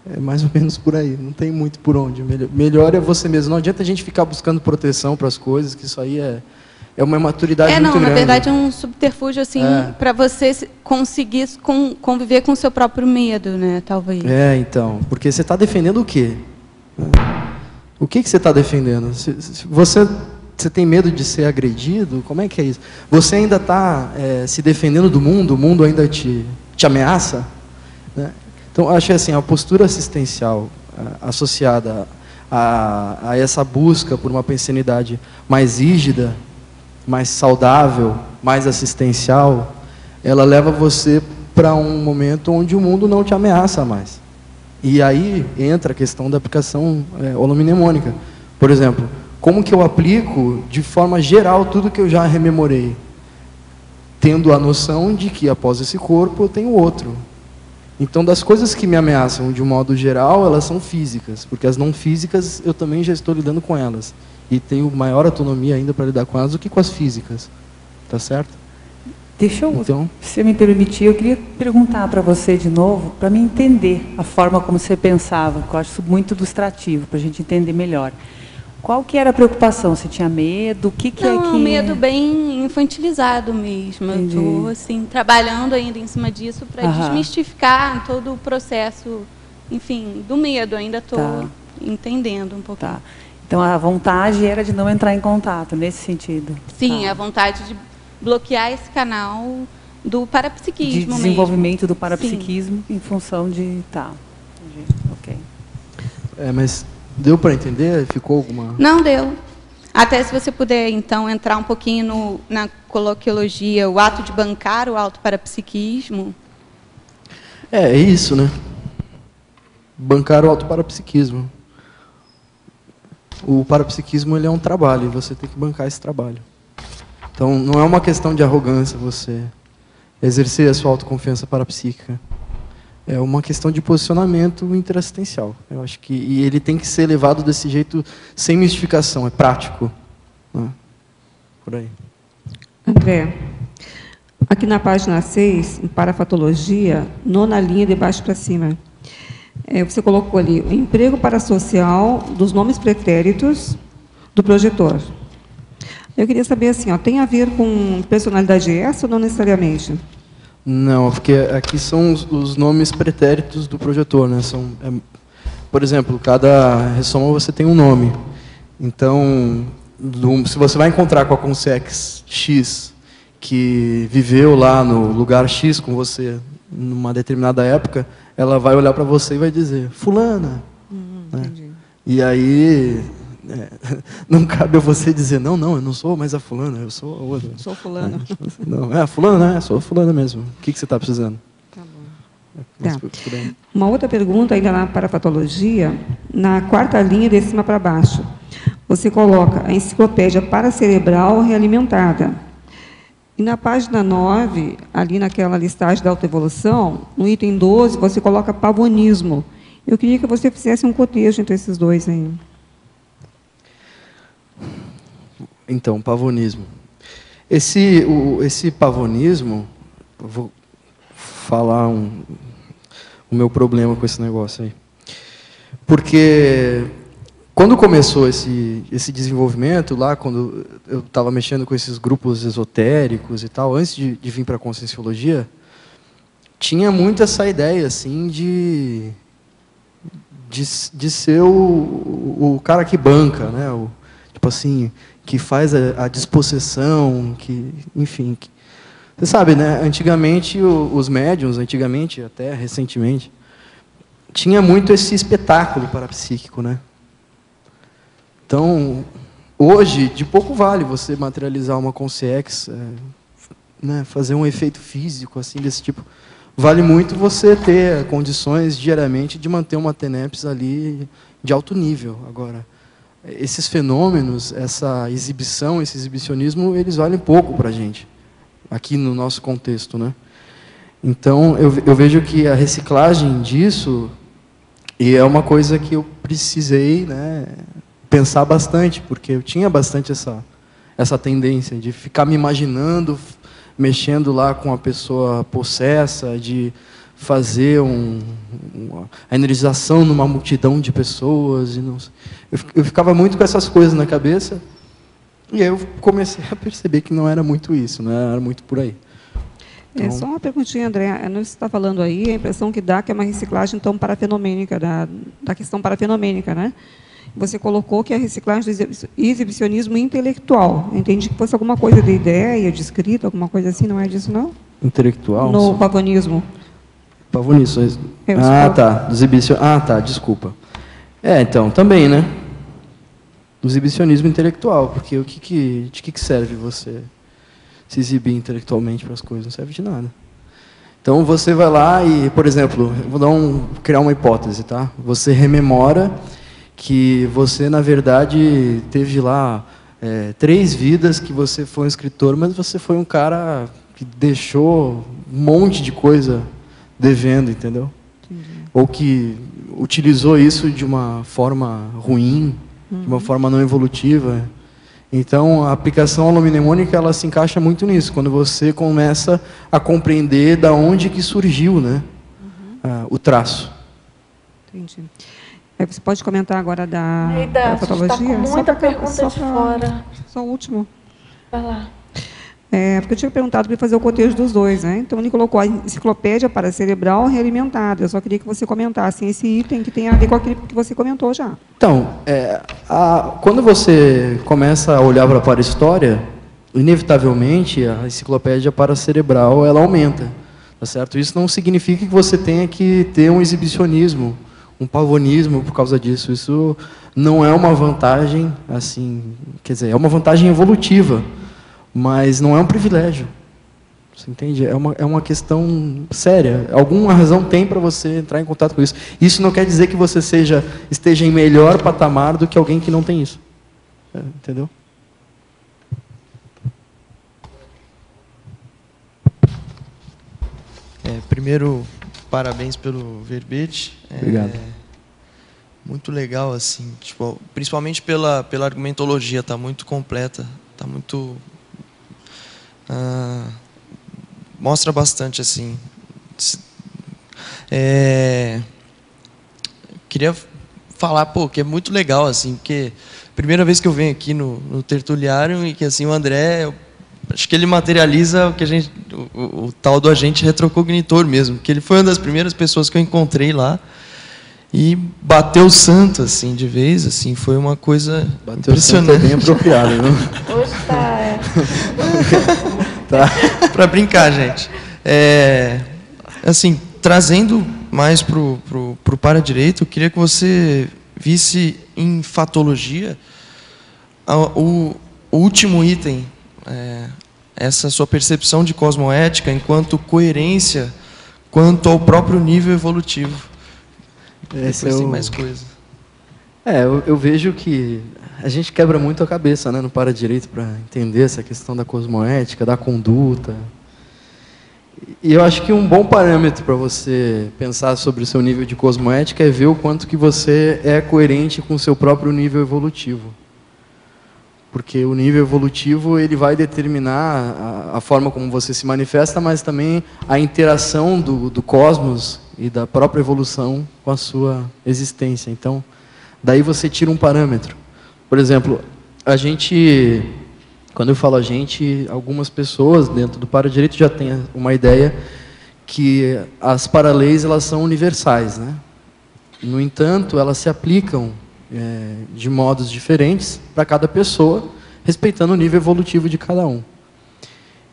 É mais ou menos por aí, não tem muito por onde. Melhor é você mesmo. Não adianta a gente ficar buscando proteção para as coisas, que isso aí é uma maturidade muito grande. Na verdade é um subterfúgio assim, para você conseguir conviver com o seu próprio medo, né, talvez. Então, porque você está defendendo o quê? O que você está defendendo? Se você tem medo de ser agredido? Como é que é isso? Você ainda está se defendendo do mundo? O mundo ainda te ameaça? Né? Então, acho que assim, a postura assistencial associada a essa busca por uma pensanidade mais rígida, mais saudável, mais assistencial, ela leva você para um momento onde o mundo não te ameaça mais. E aí entra a questão da aplicação holomnemônica. Por exemplo, como que eu aplico de forma geral tudo que eu já rememorei? Tendo a noção de que após esse corpo eu tenho outro. Então, das coisas que me ameaçam de um modo geral, elas são físicas, porque as não físicas eu também já estou lidando com elas. E tenho maior autonomia ainda para lidar com elas do que com as físicas. Tá certo? Deixa eu, então, se você me permitir, eu queria perguntar para você de novo, para me entender a forma como você pensava, que eu acho muito ilustrativo, para a gente entender melhor. Qual que era a preocupação? Você tinha medo? O que é que... Não, medo bem infantilizado mesmo. Entendi. Eu estou assim, trabalhando ainda em cima disso para desmistificar todo o processo, enfim, do medo. Ainda estou entendendo um pouquinho. Tá. Então, a vontade era de não entrar em contato, nesse sentido? Sim, a vontade de bloquear esse canal do parapsiquismo de desenvolvimento mesmo. Do parapsiquismo. Sim. Em função de... Tá. Entendi. Ok. Mas deu para entender? Ficou alguma... Não deu. Até se você puder, então, entrar um pouquinho na coloquiologia, o ato de bancar o autoparapsiquismo. É isso, né? Bancar o autoparapsiquismo. O parapsiquismo ele é um trabalho, e você tem que bancar esse trabalho. Então, não é uma questão de arrogância você exercer a sua autoconfiança parapsíquica. É uma questão de posicionamento interassistencial. Eu acho que e ele tem que ser levado desse jeito, sem mistificação, é prático. Né? Por aí. André, aqui na página 6, em parafatologia, 9ª linha de baixo para cima, você colocou ali o emprego parasocial dos nomes pretéritos do projetor. Eu queria saber assim, tem a ver com personalidade essa ou não necessariamente? Não, porque aqui são os nomes pretéritos do projetor, né? Por exemplo, cada ressoma você tem um nome. Então, se você vai encontrar com a Consex X, que viveu lá no lugar X com você numa determinada época, ela vai olhar para você e vai dizer, fulana. Né? E aí... não cabe a você dizer, não, eu não sou mais a fulana, eu sou a outra. Sou fulana. Não, a fulana, né? Sou a fulana mesmo. O que você está precisando? Tá bom. Tá. Uma outra pergunta, ainda na parafatologia, na 4ª linha de cima para baixo. Você coloca a enciclopédia paracerebral realimentada. E na página 9, ali naquela listagem da autoevolução, no item 12, você coloca pavonismo. Eu queria que você fizesse um cotejo entre esses dois aí. Então, pavonismo. Esse pavonismo, eu vou falar o meu problema com esse negócio aí. Porque quando começou esse desenvolvimento, lá quando eu estava mexendo com esses grupos esotéricos e tal, antes de vir para a Conscienciologia, tinha muito essa ideia assim de ser o cara que banca, né? Tipo assim, que faz a dispossessão, que, enfim. Você sabe, né? Antigamente, os médiuns, até recentemente, tinha muito esse espetáculo parapsíquico, né? Então, hoje, de pouco vale você materializar uma Consciex, né? Fazer um efeito físico, assim, desse tipo. Vale muito você ter condições, diariamente, de manter uma TENEPS ali de alto nível. Agora, esses fenômenos, essa exibição, esse exibicionismo, eles valem pouco para a gente, aqui no nosso contexto, né? Então, eu vejo que a reciclagem disso, e é uma coisa que eu precisei, né, pensar bastante, porque eu tinha bastante essa tendência de ficar me imaginando, mexendo lá com a pessoa possessa, de fazer a energização numa multidão de pessoas. Eu ficava muito com essas coisas na cabeça, e aí eu comecei a perceber que não era muito isso, não era muito por aí. Então... só uma perguntinha, André. Você está falando aí, a impressão que dá que é uma reciclagem então parafenomênica, da questão parafenomênica, né? você colocou que é a reciclagem do exibicionismo intelectual. Eu entendi que fosse alguma coisa de ideia, de escrita, alguma coisa assim, não é disso, não? Intelectual? No pavonismo. Pavonismo. Tá. Do exibicionismo. Tá, desculpa. Então, também, né? Do exibicionismo intelectual, porque de que serve você se exibir intelectualmente para as coisas? Não serve de nada. Então, você vai lá e, por exemplo, vou criar uma hipótese, tá? Você rememora que você, na verdade, teve lá 3 vidas, que você foi um escritor, mas você foi um cara que deixou um monte de coisa devendo, entendeu? Entendi. Ou que utilizou isso de uma forma ruim, de uma forma não evolutiva. Então, a aplicação holomnemônica, ela se encaixa muito nisso, quando você começa a compreender da onde que surgiu, né, o traço. Entendi. Você pode comentar agora da patologia? Está com muita pergunta de fora. Só o último. Vai lá. Porque eu tinha perguntado para fazer o cotejo dos dois, né? Então, ele colocou a enciclopédia paracerebral realimentada. Eu só queria que você comentasse esse item que tem a ver com aquilo que você comentou já. Então, quando você começa a olhar para a parahistória, inevitavelmente a enciclopédia paracerebral ela aumenta, tá certo? Isso não significa que você tenha que ter um exibicionismo, um pavonismo por causa disso. Isso não é uma vantagem, assim, quer dizer, é uma vantagem evolutiva, mas não é um privilégio. Você entende? É uma questão séria. Alguma razão tem para você entrar em contato com isso. Isso não quer dizer que você esteja em melhor patamar do que alguém que não tem isso. Entendeu? Primeiro, parabéns pelo verbete. Obrigado. Muito legal, assim, tipo, principalmente pela argumentologia, está muito completa, está muito... mostra bastante, assim. Queria falar, que é muito legal, assim, porque primeira vez que eu venho aqui no Tertuliário e que, assim, o André, acho que ele materializa o que a gente, o tal do agente retrocognitor mesmo, que ele foi uma das primeiras pessoas que eu encontrei lá e bateu o santo, assim, de vez, assim, foi uma coisa impressionante. Bateu o santo, bem apropriado, viu? Hoje está, Tá. Para brincar, gente. Assim, trazendo mais pro para-direito, eu queria que você visse em fatologia o último item, essa sua percepção de cosmoética enquanto coerência quanto ao próprio nível evolutivo. Depois tem mais coisa. Eu vejo que a gente quebra muito a cabeça, né, no para-direito para entender essa questão da cosmoética, da conduta. E eu acho que um bom parâmetro para você pensar sobre o seu nível de cosmoética é ver o quanto que você é coerente com o seu próprio nível evolutivo. Porque o nível evolutivo ele vai determinar a forma como você se manifesta, mas também a interação do cosmos e da própria evolução com a sua existência. Então, daí você tira um parâmetro. Por exemplo, quando eu falo algumas pessoas dentro do para-direito já têm uma ideia que as paraleis elas são universais, né? No entanto, elas se aplicam de modos diferentes para cada pessoa, respeitando o nível evolutivo de cada um.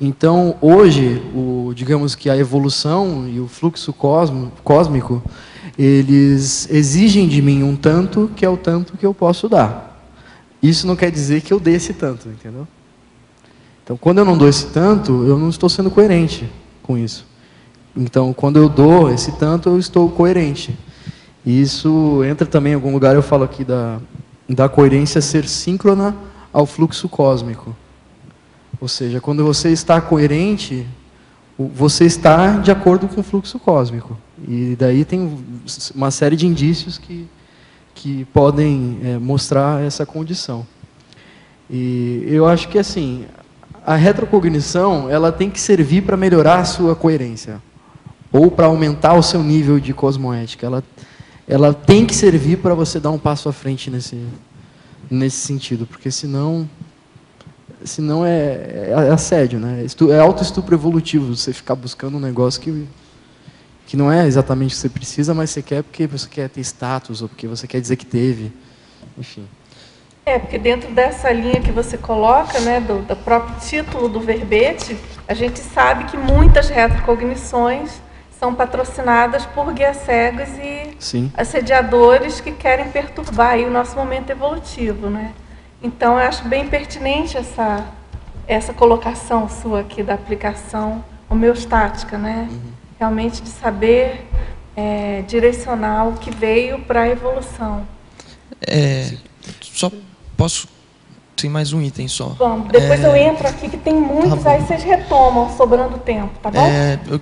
Então, hoje, digamos que a evolução e o fluxo cósmico, eles exigem de mim um tanto, que é o tanto que eu posso dar. Isso não quer dizer que eu dê esse tanto, entendeu? Então, quando eu não dou esse tanto, eu não estou sendo coerente com isso. Então, quando eu dou esse tanto, eu estou coerente. E isso entra também em algum lugar, eu falo aqui da coerência ser síncrona ao fluxo cósmico. Ou seja, quando você está coerente, você está de acordo com o fluxo cósmico. E daí tem uma série de indícios que podem mostrar essa condição. E eu acho que, assim, a retrocognição ela tem que servir para melhorar a sua coerência, ou para aumentar o seu nível de cosmoética. Ela tem que servir para você dar um passo à frente nesse sentido, porque senão é assédio, né? É autoestupro evolutivo, você ficar buscando um negócio que não é exatamente o que você precisa, mas você quer porque você quer ter status, ou porque você quer dizer que teve. enfim. Porque dentro dessa linha que você coloca, né, do próprio título do verbete, a gente sabe que muitas retrocognições são patrocinadas por guias cegos e Sim. assediadores que querem perturbar aí o nosso momento evolutivo, né? Então, eu acho bem pertinente essa colocação sua aqui da aplicação homeostática, né? Realmente de saber direcionar o que veio para a evolução. Só posso... Tem mais um item só. Vamos, depois eu entro aqui, que tem muitos, aí vocês retomam, sobrando tempo, tá bom?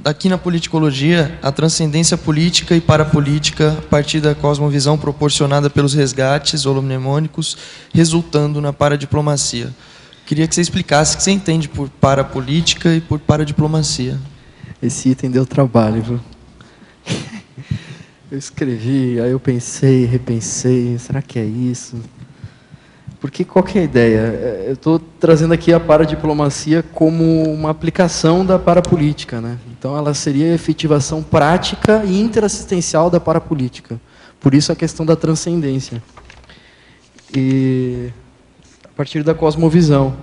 Aqui na politicologia, a transcendência política e parapolítica, a partir da cosmovisão proporcionada pelos resgates holomnemônicos, resultando na paradiplomacia. Queria que você explicasse o que você entende por parapolítica e por paradiplomacia. Esse item deu trabalho, viu? Eu escrevi, aí eu pensei, repensei, será que é isso? Porque qual que é a ideia? Eu estou trazendo aqui a paradiplomacia como uma aplicação da parapolítica, né? Então ela seria a efetivação prática e interassistencial da parapolítica. Por isso a questão da transcendência. E a partir da cosmovisão.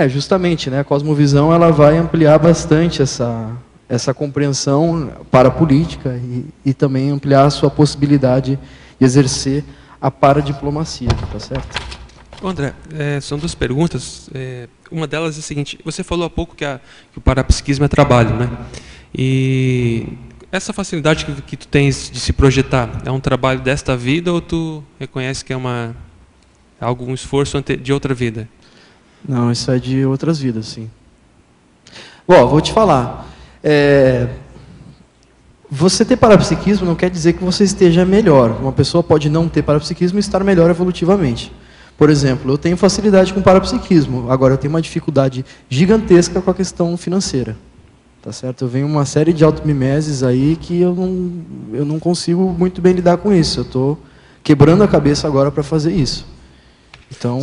Justamente, né? A cosmovisão ela vai ampliar bastante essa compreensão parapolítica e também ampliar a sua possibilidade de exercer a paradiplomacia, tá certo? André, são duas perguntas. Uma delas é a seguinte: você falou há pouco que o parapsiquismo é trabalho, né? E essa facilidade que tu tens de se projetar é um trabalho desta vida ou tu reconhece que é algum esforço de outra vida? Não, isso é de outras vidas, sim. Bom, vou te falar. Você ter parapsiquismo não quer dizer que você esteja melhor. Uma pessoa pode não ter parapsiquismo e estar melhor evolutivamente. Por exemplo, eu tenho facilidade com parapsiquismo, agora eu tenho uma dificuldade gigantesca com a questão financeira. Tá certo? Eu venho uma série de automimeses aí que eu não consigo muito bem lidar com isso. Eu estou quebrando a cabeça agora para fazer isso. Então,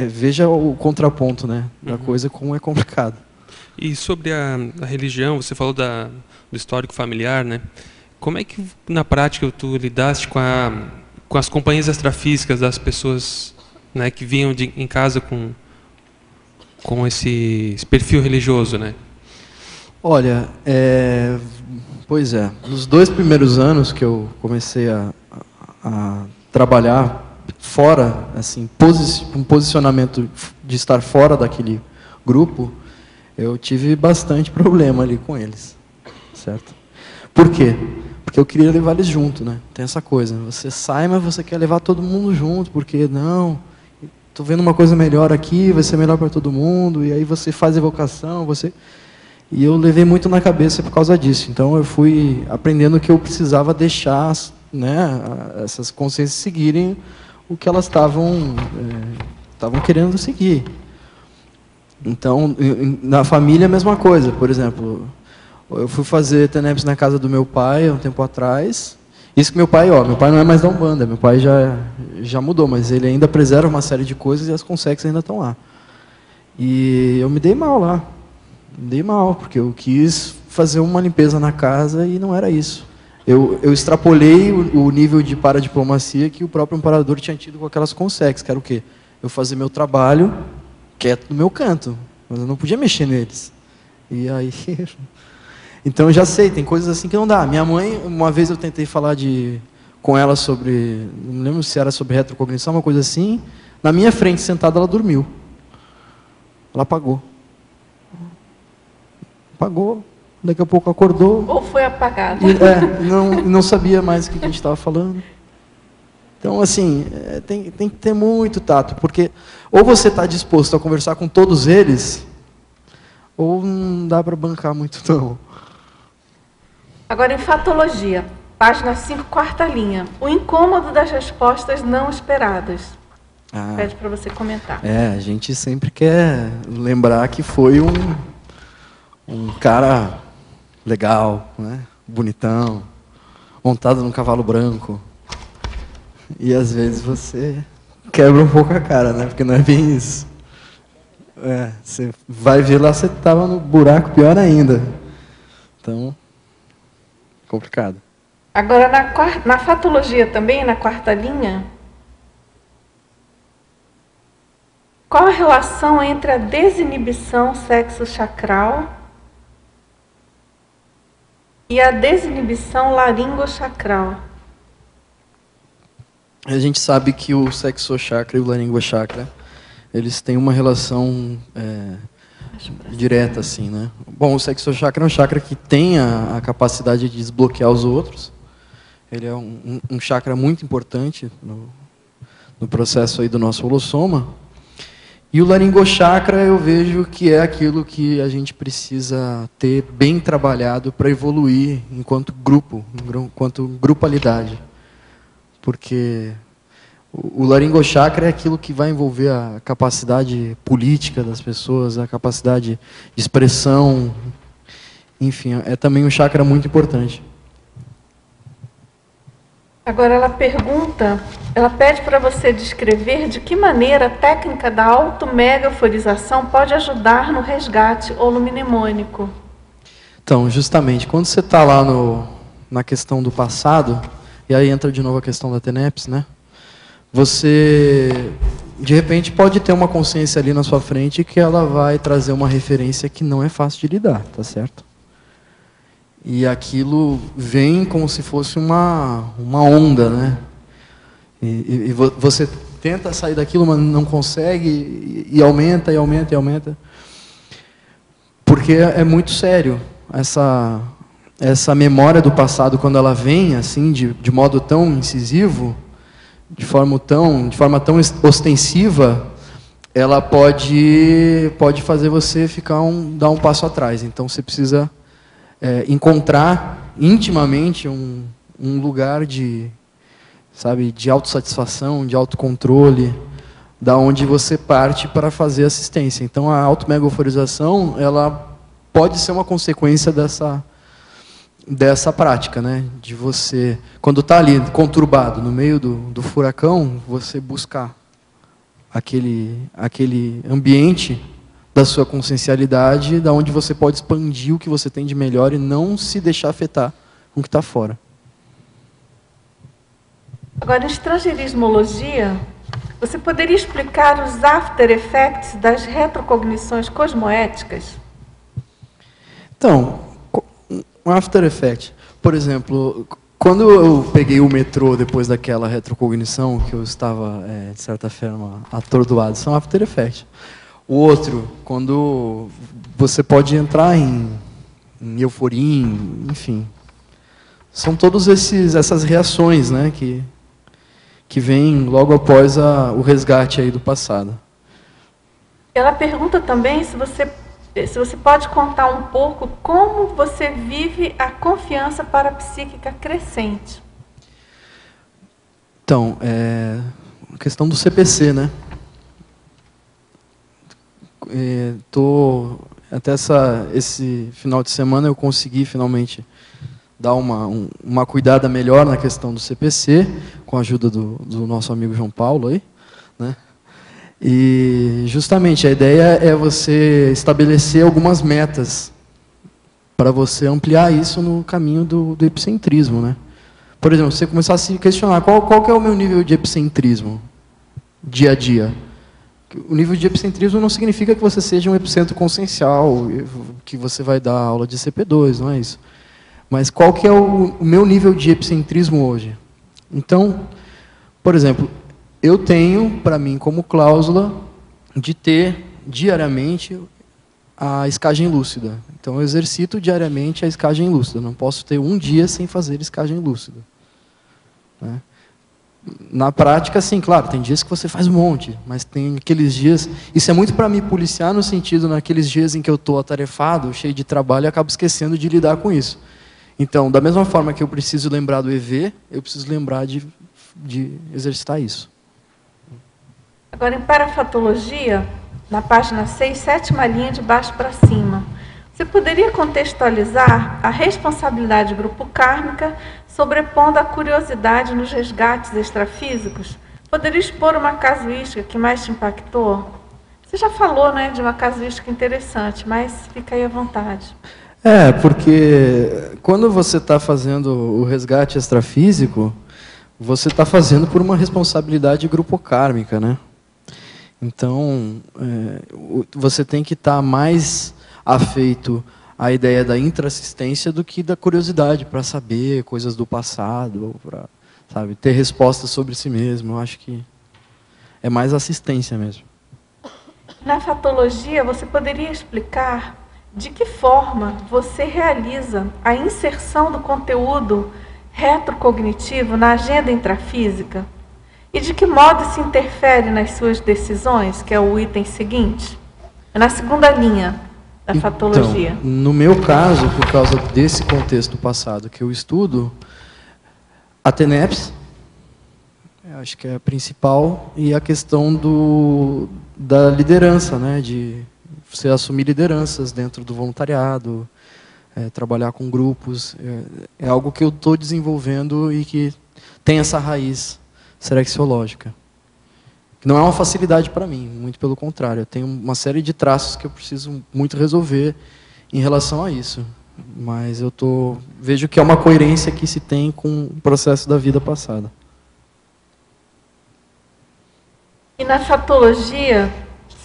veja o contraponto, né, da coisa, como é complicado. E sobre a religião, você falou do histórico familiar, né? Como é que, na prática, tu lidaste com as companhias extrafísicas das pessoas, né, que vinham em casa com esse perfil religioso, né? Olha, pois é, nos 2 primeiros anos que eu comecei a trabalhar fora, assim, um posicionamento de estar fora daquele grupo, eu tive bastante problema ali com eles, certo? Por quê? Porque eu queria levar eles junto, né? Tem essa coisa, você sai, mas você quer levar todo mundo junto, porque não, estou vendo uma coisa melhor aqui, vai ser melhor para todo mundo, e aí você faz evocação, E eu levei muito na cabeça por causa disso. Então eu fui aprendendo que eu precisava deixar, né, essas consciências seguirem o que elas estavam querendo seguir. Então, na família a mesma coisa. Por exemplo, eu fui fazer TENEPS na casa do meu pai há um tempo atrás. Isso que meu pai não é mais da Umbanda, meu pai já mudou, mas ele ainda preserva uma série de coisas e as consequências ainda estão lá. E eu me dei mal lá. Me dei mal, porque eu quis fazer uma limpeza na casa e não era isso. Eu extrapolei o nível de paradiplomacia que o próprio amparador tinha tido com aquelas consequências, que era o quê? Eu fazer meu trabalho quieto no meu canto, mas eu não podia mexer neles. E aí... Então eu já sei, tem coisas assim que não dá. Minha mãe, uma vez eu tentei falar com ela sobre, não lembro se era sobre retrocognição, uma coisa assim, na minha frente, sentada, ela dormiu. Ela apagou. Apagou, daqui a pouco acordou. Ou foi apagado. Não sabia mais o que a gente estava falando. Então, assim, tem que ter muito tato, porque ou você está disposto a conversar com todos eles, ou não dá para bancar muito, não. Agora, em fatologia, página 5, quarta linha. O incômodo das respostas não esperadas. Pede para você comentar. A gente sempre quer lembrar que foi um cara legal, né? Bonitão, montado num cavalo branco. E às vezes você quebra um pouco a cara, né? Porque não é bem isso. Você vai ver lá, você estava no buraco pior ainda. Então, complicado. Agora, na fatologia também, na quarta linha, qual a relação entre a desinibição sexo-chacral e a desinibição laringochacral? A gente sabe que o sexo-chakra e o laringochakra, eles têm uma relação direta, assim, né? Bom, o sexo-chakra é um chakra que tem a capacidade de desbloquear os outros. Ele é um chakra muito importante no processo aí do nosso holossoma. E o laringochakra eu vejo que é aquilo que a gente precisa ter bem trabalhado para evoluir enquanto grupo, enquanto grupalidade. Porque o laringochakra é aquilo que vai envolver a capacidade política das pessoas, a capacidade de expressão, enfim, é também um chakra muito importante. Agora ela pede para você descrever de que maneira a técnica da automegaforização pode ajudar no resgate holomnemônico. Então, justamente, quando você está lá na questão do passado, e aí entra de novo a questão da TENEPS, né? Você, de repente, pode ter uma consciência ali na sua frente que ela vai trazer uma referência que não é fácil de lidar, tá certo? E aquilo vem como se fosse uma onda, né? E você tenta sair daquilo, mas não consegue, e aumenta, e aumenta, e aumenta. Porque é muito sério essa memória do passado, quando ela vem assim de modo tão incisivo, de forma tão ostensiva, ela pode fazer você dar um passo atrás. Então você precisa encontrar intimamente um lugar de autossatisfação, de autocontrole, da onde você parte para fazer assistência. Então a automegaforização, ela pode ser uma consequência dessa prática, né? De você, quando está ali conturbado no meio do furacão, você buscar aquele ambiente da sua consciencialidade, da onde você pode expandir o que você tem de melhor e não se deixar afetar com o que está fora. Agora, em estrangeirismologia, você poderia explicar os after effects das retrocognições cosmoéticas? Então, um after effect, por exemplo, quando eu peguei o metrô depois daquela retrocognição, que eu estava, de certa forma, atordoado, são after effects. O outro, quando você pode entrar em euforia, enfim. São todas essas reações, né, que vêm logo após o resgate aí do passado. Ela pergunta também se você pode contar um pouco como você vive a confiança parapsíquica crescente. Então, a questão do CPC, né? Até esse final de semana eu consegui finalmente dar uma cuidada melhor na questão do CPC, com a ajuda do nosso amigo João Paulo aí, né? E justamente a ideia é você estabelecer algumas metas para você ampliar isso no caminho do epicentrismo, né? Por exemplo, você começar a se questionar qual que é o meu nível de epicentrismo dia a dia. O nível de epicentrismo não significa que você seja um epicentro consciencial, que você vai dar aula de CP2, não é isso. Mas qual que é o meu nível de epicentrismo hoje? Então, por exemplo, eu tenho para mim como cláusula de ter diariamente a escagem lúcida. Então eu exercito diariamente a escagem lúcida. Não posso ter um dia sem fazer escagem lúcida, né? Na prática, sim, claro, tem dias que você faz um monte, mas tem aqueles dias... Isso é muito para me policiar no sentido, naqueles dias em que eu estou atarefado, cheio de trabalho, e acabo esquecendo de lidar com isso. Então, da mesma forma que eu preciso lembrar do EV, eu preciso lembrar de exercitar isso. Agora, em parafatologia, na página 6, 7ª linha de baixo para cima, você poderia contextualizar a responsabilidade grupo kármica sobrepondo a curiosidade nos resgates extrafísicos? Poderia expor uma casuística que mais te impactou? Você já falou, né, de uma casuística interessante, mas fica aí à vontade. Porque quando você está fazendo o resgate extrafísico, você está fazendo por uma responsabilidade grupocármica, né? Então, você tem que estar mais afeito à ideia da intraassistência do que da curiosidade, para saber coisas do passado, para, sabe, ter respostas sobre si mesmo. Eu acho que é mais assistência mesmo. Na fatologia, você poderia explicar de que forma você realiza a inserção do conteúdo retrocognitivo na agenda intrafísica? E de que modo isso interfere nas suas decisões, que é o item seguinte? Na segunda linha da fatologia. Então, no meu caso, por causa desse contexto passado que eu estudo, a TENEPS, eu acho que é a principal, e a questão da liderança, né, de você assumir lideranças dentro do voluntariado, trabalhar com grupos, é algo que eu estou desenvolvendo e que tem essa raiz serexiológica. Não é uma facilidade para mim, muito pelo contrário. Eu tenho uma série de traços que eu preciso muito resolver em relação a isso. Mas vejo que é uma coerência que se tem com o processo da vida passada. E na fatologia,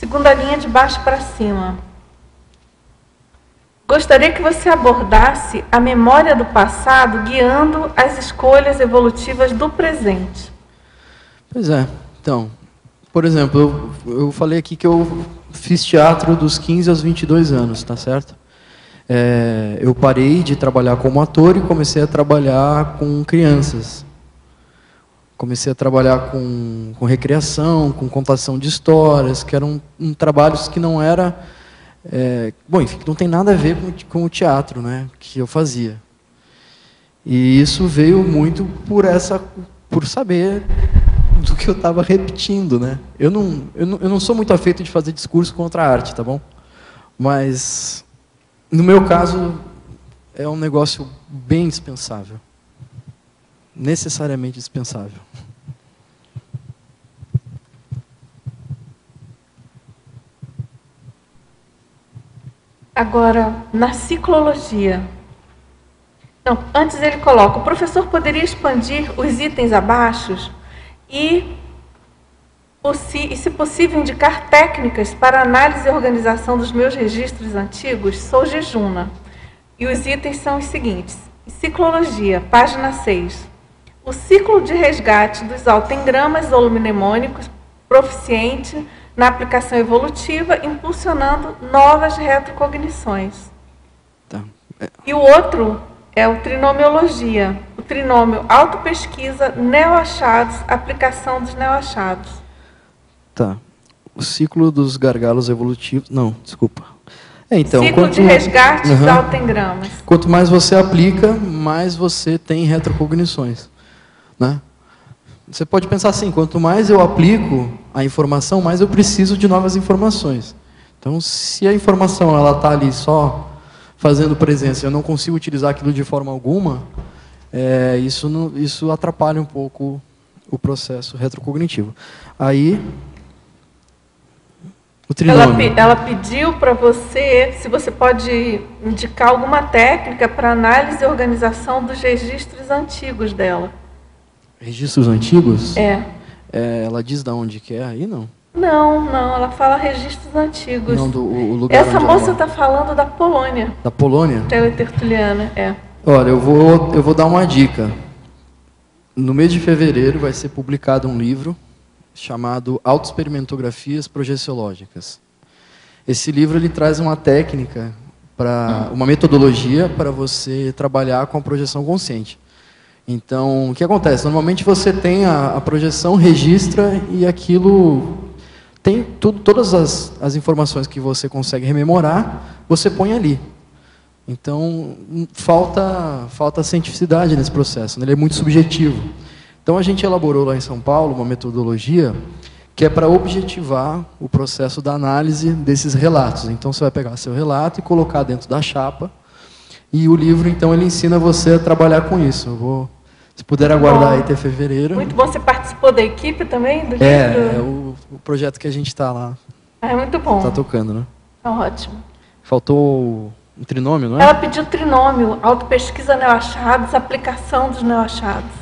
segunda linha de baixo para cima. Gostaria que você abordasse a memória do passado guiando as escolhas evolutivas do presente. Pois é. Então, por exemplo, eu falei aqui que eu fiz teatro dos 15 aos 22 anos, tá certo? Eu parei de trabalhar como ator e comecei a trabalhar com crianças. Comecei a trabalhar com recreação, com contação de histórias, que eram trabalhos que não era... bom, enfim, não tem nada a ver com o teatro, né, que eu fazia. E isso veio muito por saber do que eu estava repetindo, né? Eu não sou muito afeito de fazer discurso contra a arte, tá bom? Mas, no meu caso, é um negócio bem dispensável. Necessariamente dispensável. Agora, na ciclologia. Não, antes ele coloca, o professor poderia expandir os itens abaixo e, se possível, indicar técnicas para análise e organização dos meus registros antigos? Sou jejuna. E os itens são os seguintes. Ciclologia, página 6. O ciclo de resgate dos altengramas holomnemônicos proficiente na aplicação evolutiva, impulsionando novas retrocognições. Tá. E o outro é o trinomiologia, o trinômio autopesquisa, neoachados, aplicação dos neoachados. Tá. O ciclo dos gargalos evolutivos... Não, desculpa. Então, ciclo de resgate dos altengramas. Quanto mais você aplica, mais você tem retrocognições. Né? Você pode pensar assim, quanto mais eu aplico a informação, mais eu preciso de novas informações. Então, se a informação está ali só fazendo presença, eu não consigo utilizar aquilo de forma alguma, isso atrapalha um pouco o processo retrocognitivo. Aí, o trinômio. Ela pediu para você, se você pode indicar alguma técnica para análise e organização dos registros antigos dela. Registros antigos? Ela diz de onde que é aí, não? Não, ela fala registros antigos. Não, o lugar essa moça está falando da Polônia. Da Polônia? Teletertuliana, Olha, eu vou dar uma dica. No mês de fevereiro vai ser publicado um livro chamado Autoexperimentografias Projeciológicas. Esse livro ele traz uma técnica, uma metodologia para você trabalhar com a projeção consciente. Então, o que acontece? Normalmente você tem a projeção, registra e aquilo tem todas as informações que você consegue rememorar, você põe ali. Então, falta cientificidade nesse processo, né? Ele é muito subjetivo. Então, a gente elaborou lá em São Paulo uma metodologia que é para objetivar o processo da análise desses relatos. Então, você vai pegar seu relato e colocar dentro da chapa, e o livro, então, ele ensina você a trabalhar com isso. Se puder aguardar aí até fevereiro. Muito bom. Você participou da equipe também do livro? É o projeto que a gente está lá. É muito bom. Está tocando, né? É ótimo. Faltou Um trinômio, não é? Ela pediu trinômio, autopesquisa neoachados, aplicação dos neoachados.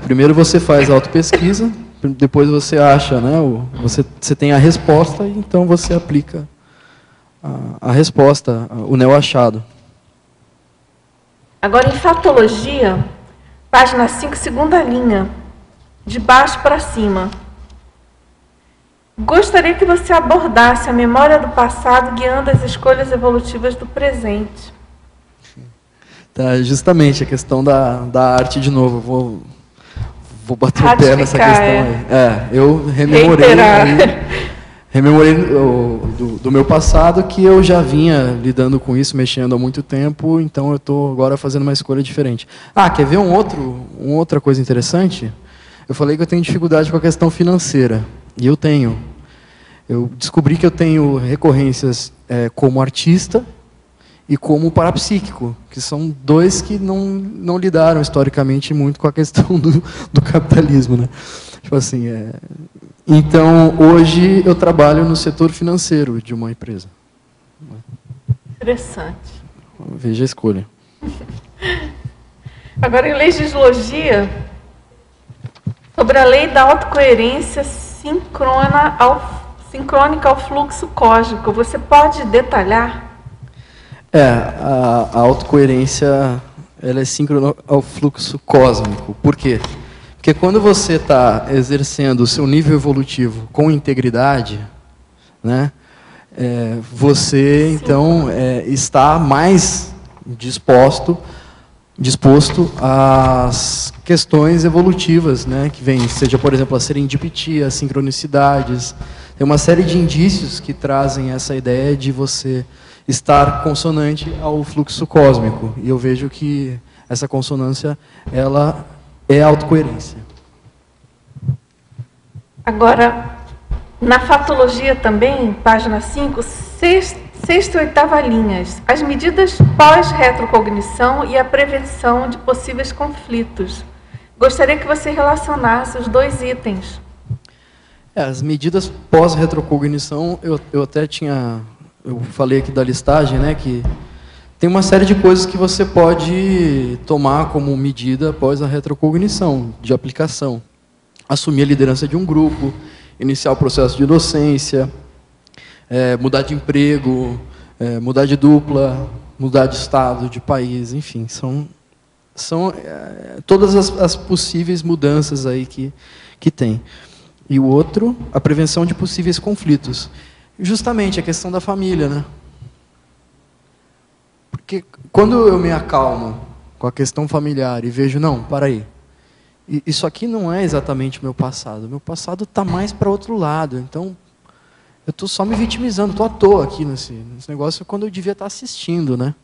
Primeiro você faz a autopesquisa, depois você acha, né? Você tem a resposta, e então você aplica a resposta, o neoachado. Agora, em fatologia, página 5, segunda linha, de baixo para cima. Gostaria que você abordasse a memória do passado guiando as escolhas evolutivas do presente. Tá, justamente a questão da arte de novo. Vou bater o pé nessa questão aí. Eu rememorei do meu passado, que eu já vinha lidando com isso, mexendo há muito tempo, então eu estou agora fazendo uma escolha diferente. Quer ver uma outra coisa interessante? Eu falei que eu tenho dificuldade com a questão financeira, e eu tenho. Eu descobri que eu tenho recorrências como artista e como parapsíquico, que são dois que não lidaram historicamente muito com a questão do capitalismo, né? Tipo assim, Então, hoje eu trabalho no setor financeiro de uma empresa. Interessante. Veja a escolha. Agora, em legislogia, sobre a lei da autocoerência sincrônica ao fluxo cósmico, você pode detalhar? A autocoerência, ela é síncrona ao fluxo cósmico. Por quê? Porque quando você está exercendo o seu nível evolutivo com integridade, né, você, então, está mais disposto às questões evolutivas, né, que vêm, seja, por exemplo, a serendipitia, as sincronicidades. Tem uma série de indícios que trazem essa ideia de você estar consonante ao fluxo cósmico. E eu vejo que essa consonância, ela é autocoerência. Agora, na fatologia também, página 5, sexta e oitava linhas, as medidas pós-retrocognição e a prevenção de possíveis conflitos. Gostaria que você relacionasse os dois itens. As medidas pós-retrocognição, eu até eu falei aqui da listagem, né, que tem uma série de coisas que você pode tomar como medida após a retrocognição, de aplicação. Assumir a liderança de um grupo, iniciar o processo de docência, mudar de emprego, mudar de dupla, mudar de estado, de país, enfim, são todas as possíveis mudanças aí que tem. E o outro, a prevenção de possíveis conflitos. Justamente a questão da família, né? Porque quando eu me acalmo com a questão familiar e vejo, não, para aí, isso aqui não é exatamente o meu passado está mais para outro lado, então eu estou só me vitimizando, estou à toa aqui nesse negócio quando eu devia estar assistindo, né?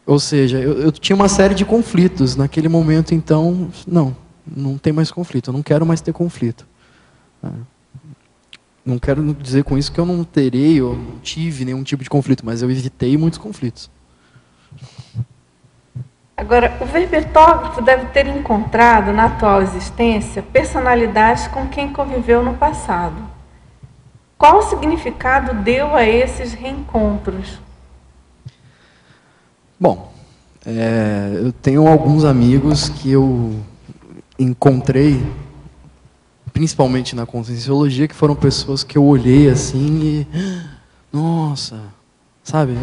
Ou seja, eu tinha uma série de conflitos naquele momento, então, não tem mais conflito, eu não quero mais ter conflito. Não quero dizer com isso que eu não terei ou não tive nenhum tipo de conflito, mas eu evitei muitos conflitos. Agora, o verbetógrafo deve ter encontrado, na atual existência, personalidades com quem conviveu no passado. Qual o significado deu a esses reencontros? Bom, eu tenho alguns amigos que eu encontrei, principalmente na Conscienciologia, que foram pessoas que eu olhei assim e... Nossa, sabe?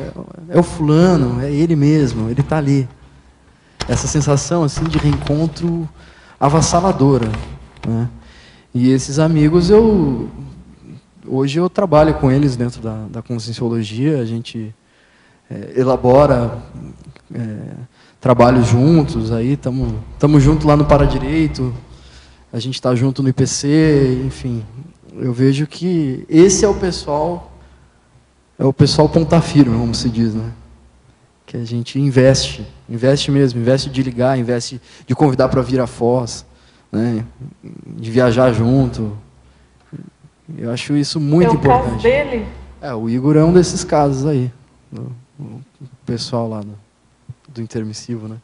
É o fulano, é ele mesmo, ele está ali. Essa sensação assim de reencontro avassaladora, né? E esses amigos, hoje eu trabalho com eles dentro da Conscienciologia, a gente elabora trabalhos juntos, aí estamos juntos lá no Paradireito, a gente está junto no IPC, enfim, eu vejo que esse é o pessoal ponta firme, como se diz, né? Que a gente investe mesmo, investe de ligar, investe de convidar para vir a Foz, né? De viajar junto. Eu acho isso muito importante. É o caso dele? O Igor é um desses casos aí, o pessoal lá do intermissivo, né?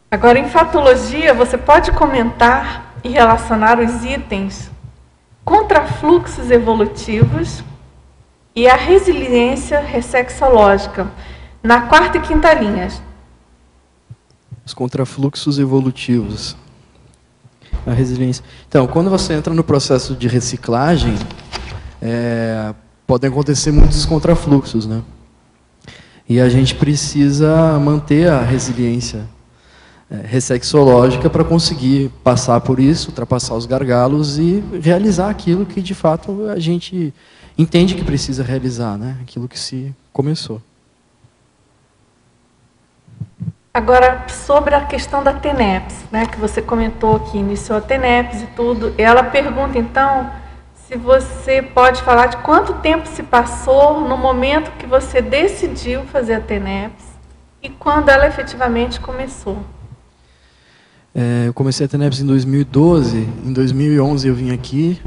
Agora, em fatologia, você pode comentar e relacionar os itens contrafluxos evolutivos, e a resiliência ressexológica, na quarta e quinta linhas. Os contrafluxos evolutivos. A resiliência. Então, quando você entra no processo de reciclagem, podem acontecer muitos contrafluxos, né? E a gente precisa manter a resiliência ressexológica para conseguir passar por isso, ultrapassar os gargalos e realizar aquilo que, de fato, a gente entende que precisa realizar, né? Aquilo que se começou. Agora, sobre a questão da TENEPS, né, que você comentou que iniciou a TENEPS e tudo, ela pergunta, então, se você pode falar de quanto tempo se passou no momento que você decidiu fazer a TENEPS e quando ela efetivamente começou. Eu comecei a TENEPS em 2012, em 2011 eu vim aqui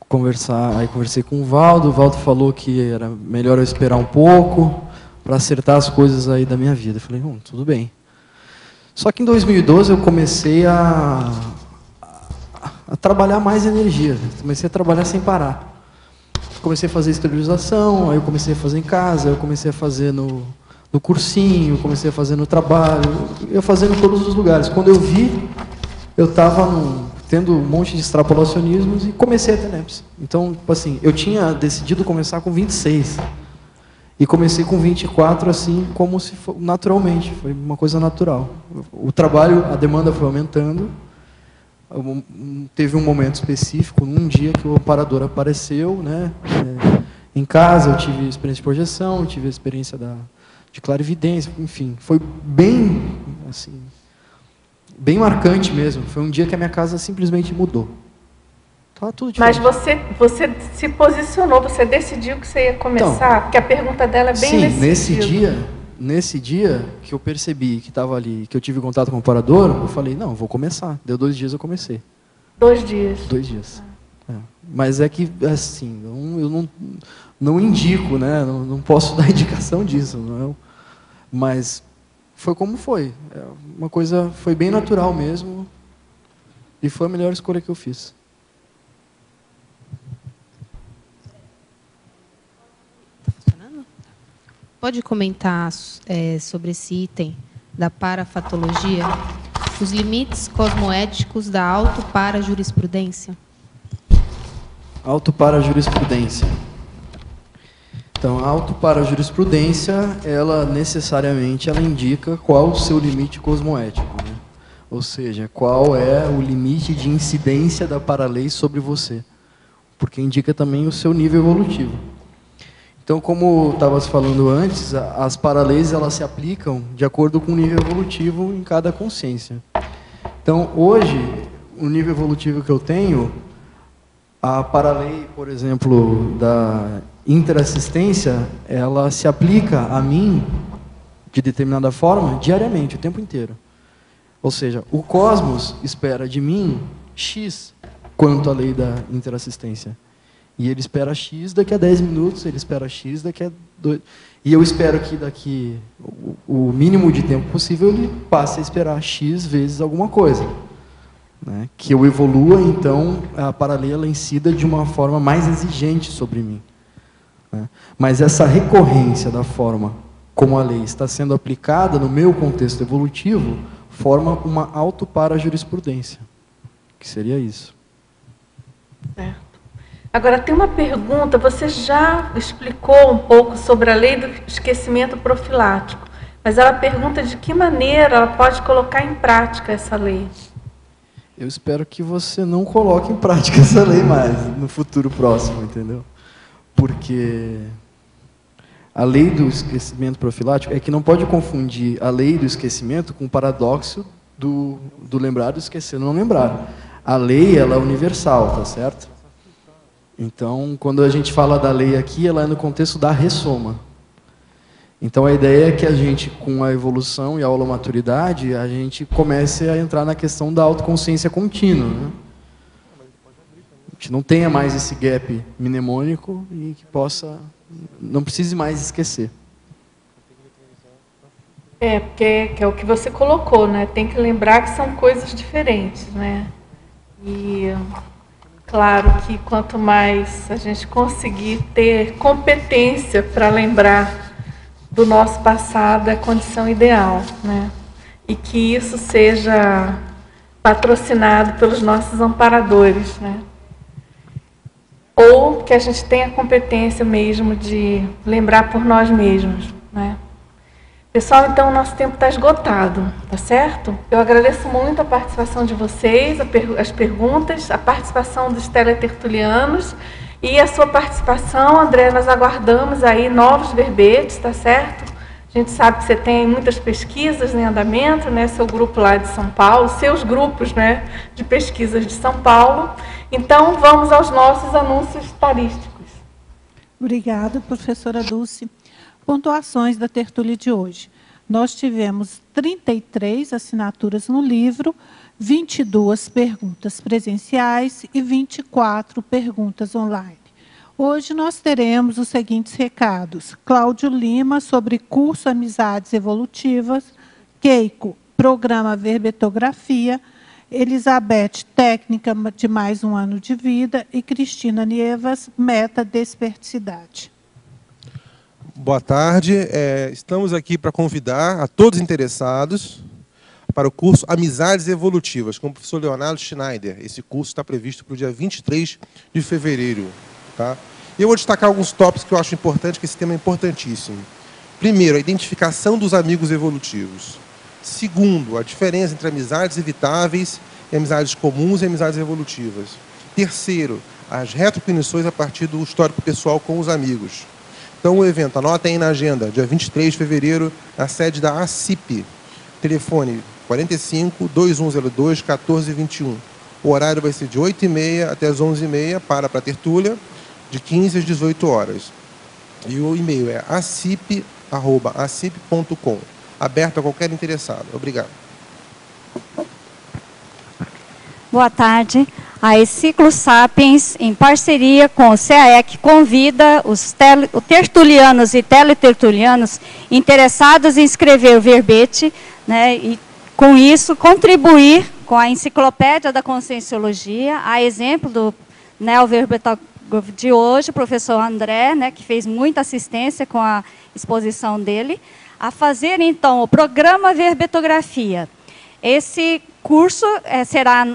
conversar, aí conversei com o Valdo falou que era melhor eu esperar um pouco para acertar as coisas aí da minha vida. Eu falei, tudo bem. Só que em 2012 eu comecei a trabalhar mais energia, comecei a trabalhar sem parar. Comecei a fazer esterilização, aí eu comecei a fazer em casa, eu comecei a fazer no cursinho, comecei a fazer no trabalho, eu fazendo em todos os lugares. Quando eu vi, eu estava tendo um monte de extrapolacionismos e comecei a TENEPS. Então, tipo assim, eu tinha decidido começar com 26 e comecei com 24, assim, como se for, naturalmente, foi uma coisa natural. O trabalho, a demanda foi aumentando. Teve um momento específico, num dia que o amparador apareceu, né? Em casa eu tive experiência de projeção, tive a experiência de clarividência, enfim, foi bem, assim, bem marcante mesmo. Foi um dia que a minha casa simplesmente mudou. Tá tudo diferente. Mas você se posicionou, você decidiu que você ia começar, então, porque a pergunta dela é bem nesse dia que eu percebi que estava ali, que eu tive contato com o amparador, eu falei, não, vou começar. Deu 2 dias, eu comecei. 2 dias? 2 dias. Mas é que, assim, eu não indico, né? Não posso dar indicação disso. Não é? Mas foi como foi. Uma coisa, foi bem natural mesmo. E foi a melhor escolha que eu fiz. Pode comentar sobre esse item da parafatologia, os limites cosmoéticos da auto-parajurisprudência? Auto-parajurisprudência. Então, a auto-parajurisprudência, ela necessariamente indica qual o seu limite cosmoético, né? Ou seja, qual é o limite de incidência da paralei sobre você, porque indica também o seu nível evolutivo. Então, como estava falando antes, as paraleis elas se aplicam de acordo com o nível evolutivo em cada consciência. Então, hoje, o nível evolutivo que eu tenho, a paralei, por exemplo, da interassistência, ela se aplica a mim de determinada forma diariamente, o tempo inteiro. Ou seja, o cosmos espera de mim X quanto à lei da interassistência. E ele espera X daqui a 10 minutos, ele espera X daqui a 2... E eu espero que daqui o mínimo de tempo possível ele passe a esperar X vezes alguma coisa. Né? Que eu evolua, então, a paralela incida de uma forma mais exigente sobre mim. Né? Mas essa recorrência da forma como a lei está sendo aplicada no meu contexto evolutivo forma uma auto-parajurisprudência, que seria isso. Certo. Agora, tem uma pergunta, você já explicou um pouco sobre a lei do esquecimento profilático, mas ela pergunta de que maneira ela pode colocar em prática essa lei. Eu espero que você não coloque em prática essa lei mais, no futuro próximo, entendeu? Porque a lei do esquecimento profilático é que não pode confundir a lei do esquecimento com o paradoxo do lembrar, do esquecer, não lembrar. A lei, ela é universal, tá certo? Então, quando a gente fala da lei aqui, ela é no contexto da ressoma. Então, a ideia é que a gente, com a evolução e a holomaturidade, a gente comece a entrar na questão da autoconsciência contínua. Né? A gente não tenha mais esse gap mnemônico e que não precise mais esquecer. Porque é o que você colocou, né? Tem que lembrar que são coisas diferentes, né? E Claro que quanto mais a gente conseguir ter competência para lembrar do nosso passado, é a condição ideal, né? E que isso seja patrocinado pelos nossos amparadores, né? Ou que a gente tenha a competência mesmo de lembrar por nós mesmos, né? Pessoal, então o nosso tempo está esgotado, tá certo? Eu agradeço muito a participação de vocês, as perguntas, a participação dos teletertulianos e a sua participação, André. Nós aguardamos aí novos verbetes, tá certo? A gente sabe que você tem muitas pesquisas em andamento, né? Seu grupo lá de São Paulo, seus grupos, né, de pesquisas de São Paulo. Então, vamos aos nossos anúncios tarísticos. Obrigada, professora Dulce. Pontuações da tertúlia de hoje. Nós tivemos 33 assinaturas no livro, 22 perguntas presenciais e 24 perguntas online. Hoje nós teremos os seguintes recados. Cláudio Lima, sobre curso Amizades Evolutivas. Keiko, programa Verbetografia. Elizabeth, técnica de mais um ano de vida. E Cristina Nievas, meta desperticidade. Boa tarde. Estamos aqui para convidar a todos interessados para o curso Amizades Evolutivas, com o professor Leonardo Schneider. Esse curso está previsto para o dia 23 de fevereiro. Tá? Eu vou destacar alguns tópicos que eu acho importante, que esse tema é importantíssimo. Primeiro, a identificação dos amigos evolutivos. Segundo, a diferença entre amizades evitáveis e amizades comuns e amizades evolutivas. Terceiro, as retrocognições a partir do histórico pessoal com os amigos. Então, o evento, anotem aí na agenda, dia 23 de fevereiro, na sede da ACIP. Telefone 45-2102-1421. O horário vai ser de 8h30 até as 11h30 para a tertúlia, de 15 às 18 horas. E o e-mail é acip@acip.com. Aberto a qualquer interessado. Obrigado. Boa tarde. A Enciclo Sapiens, em parceria com o CAEC, convida os tertulianos e teletertulianos interessados em escrever o verbete, né, e, com isso, contribuir com a Enciclopédia da Conscienciologia, a exemplo do neoverbetógrafo de hoje, o professor André, né, que fez muita assistência com a exposição dele, a fazer, então, o programa Verbetografia. Esse curso será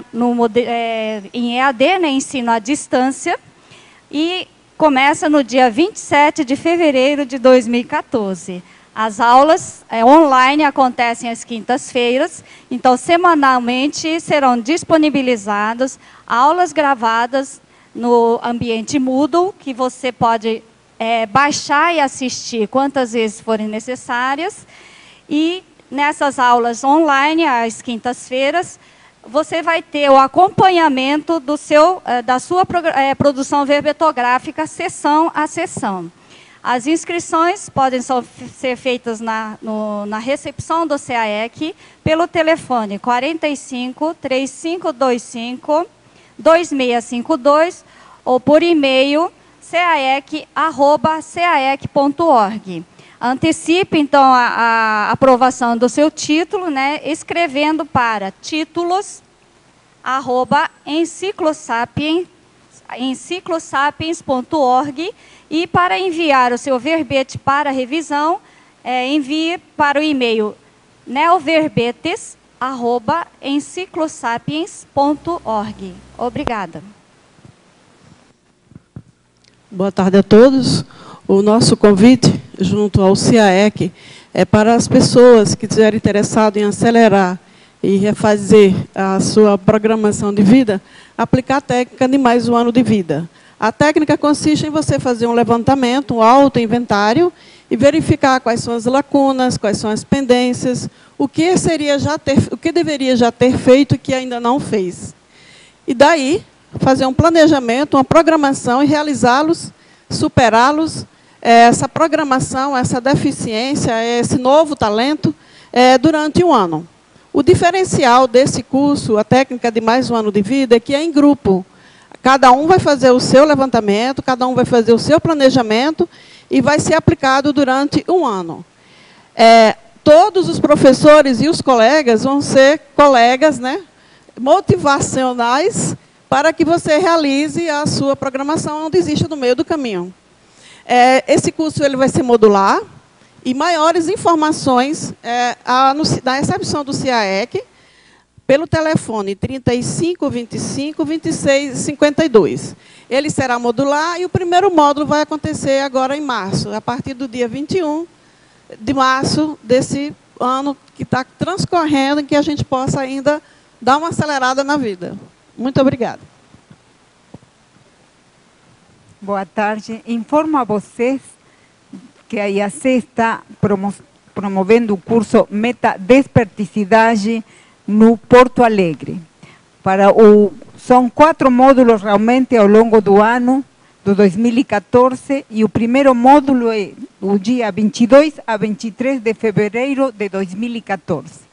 em EAD, né, ensino à distância, e começa no dia 27 de fevereiro de 2014. As aulas online acontecem às quintas-feiras, então, semanalmente, serão disponibilizadas aulas gravadas no ambiente Moodle, que você pode baixar e assistir quantas vezes forem necessárias. E nessas aulas online, às quintas-feiras, você vai ter o acompanhamento da sua produção verbetográfica, sessão a sessão. As inscrições podem ser feitas na recepção do CAEC pelo telefone 45-3525-2652 ou por e-mail caec@caec.org. Antecipe, então, a aprovação do seu título, né, escrevendo para títulos@enciclosapiens.org, e para enviar o seu verbete para revisão, envie para o e-mail neoverbetes@enciclosapiens.org. Obrigada. Boa tarde a todos. O nosso convite, junto ao CAEC, é para as pessoas que estiverem interessadas em acelerar e refazer a sua programação de vida, aplicar a técnica de mais um ano de vida. A técnica consiste em você fazer um levantamento, um autoinventário, e verificar quais são as lacunas, quais são as pendências, o que deveria já ter feito e que ainda não fez. E daí, fazer um planejamento, uma programação e realizá-los, superá-los, essa programação, essa deficiência, esse novo talento, durante um ano. O diferencial desse curso, a técnica de mais um ano de vida, é que é em grupo. Cada um vai fazer o seu levantamento, cada um vai fazer o seu planejamento e vai ser aplicado durante um ano. Todos os professores e os colegas vão ser colegas, né, motivacionais para que você realize a sua programação, não desista no meio do caminho. Esse curso ele vai ser modular, e maiores informações na recepção do CIAEC, pelo telefone 35 25 26 52. Ele será modular e o primeiro módulo vai acontecer agora em março, a partir do dia 21 de março desse ano que está transcorrendo, em que a gente possa ainda dar uma acelerada na vida. Muito obrigada. Boa tarde. Informo a vocês que a IAC está promovendo o curso Meta Desperticidade no Porto Alegre. São 4 módulos realmente ao longo do ano, do 2014, e o primeiro módulo é do dia 22 a 23 de fevereiro de 2014.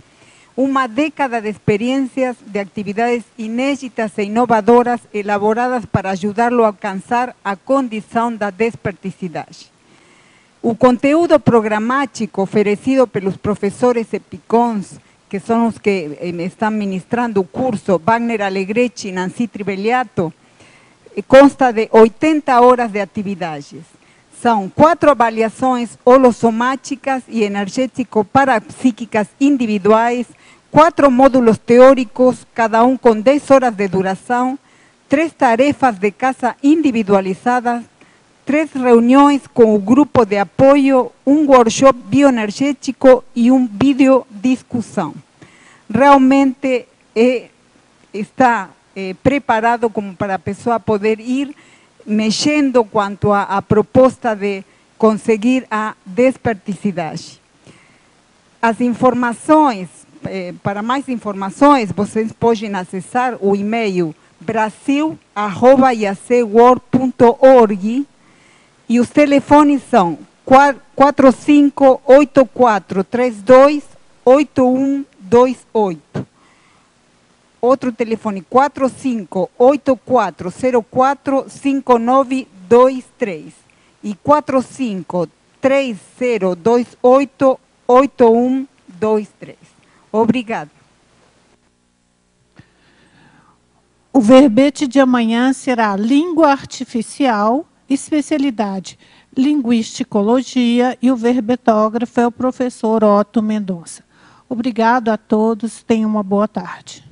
Uma década de experiências de atividades inéditas e inovadoras elaboradas para ajudá-lo a alcançar a condição da desperticidade. O conteúdo programático oferecido pelos professores EPICONs, que são os que estão ministrando o curso, Wagner Alegretti e Nancy Trivegliato, consta de 80 horas de atividades. São 4 avaliações holossomáticas e energético-parapsíquicas individuais, 4 módulos teóricos, cada um com 10 horas de duração, 3 tarefas de casa individualizadas, 3 reuniões com o grupo de apoio, um workshop bioenergético e um vídeo discussão. Realmente está preparado como para a pessoa poder ir mexendo quanto à proposta de conseguir a desperticidade. As informações, para mais informações, vocês podem acessar o e-mail brasil@iacworld.org e os telefones são 4584328128. Outro telefone 4584045923 e 4530288123. Obrigada. O verbete de amanhã será Língua Artificial, especialidade Linguisticologia, e o verbetógrafo é o professor Otto Mendonça. Obrigado a todos, tenham uma boa tarde.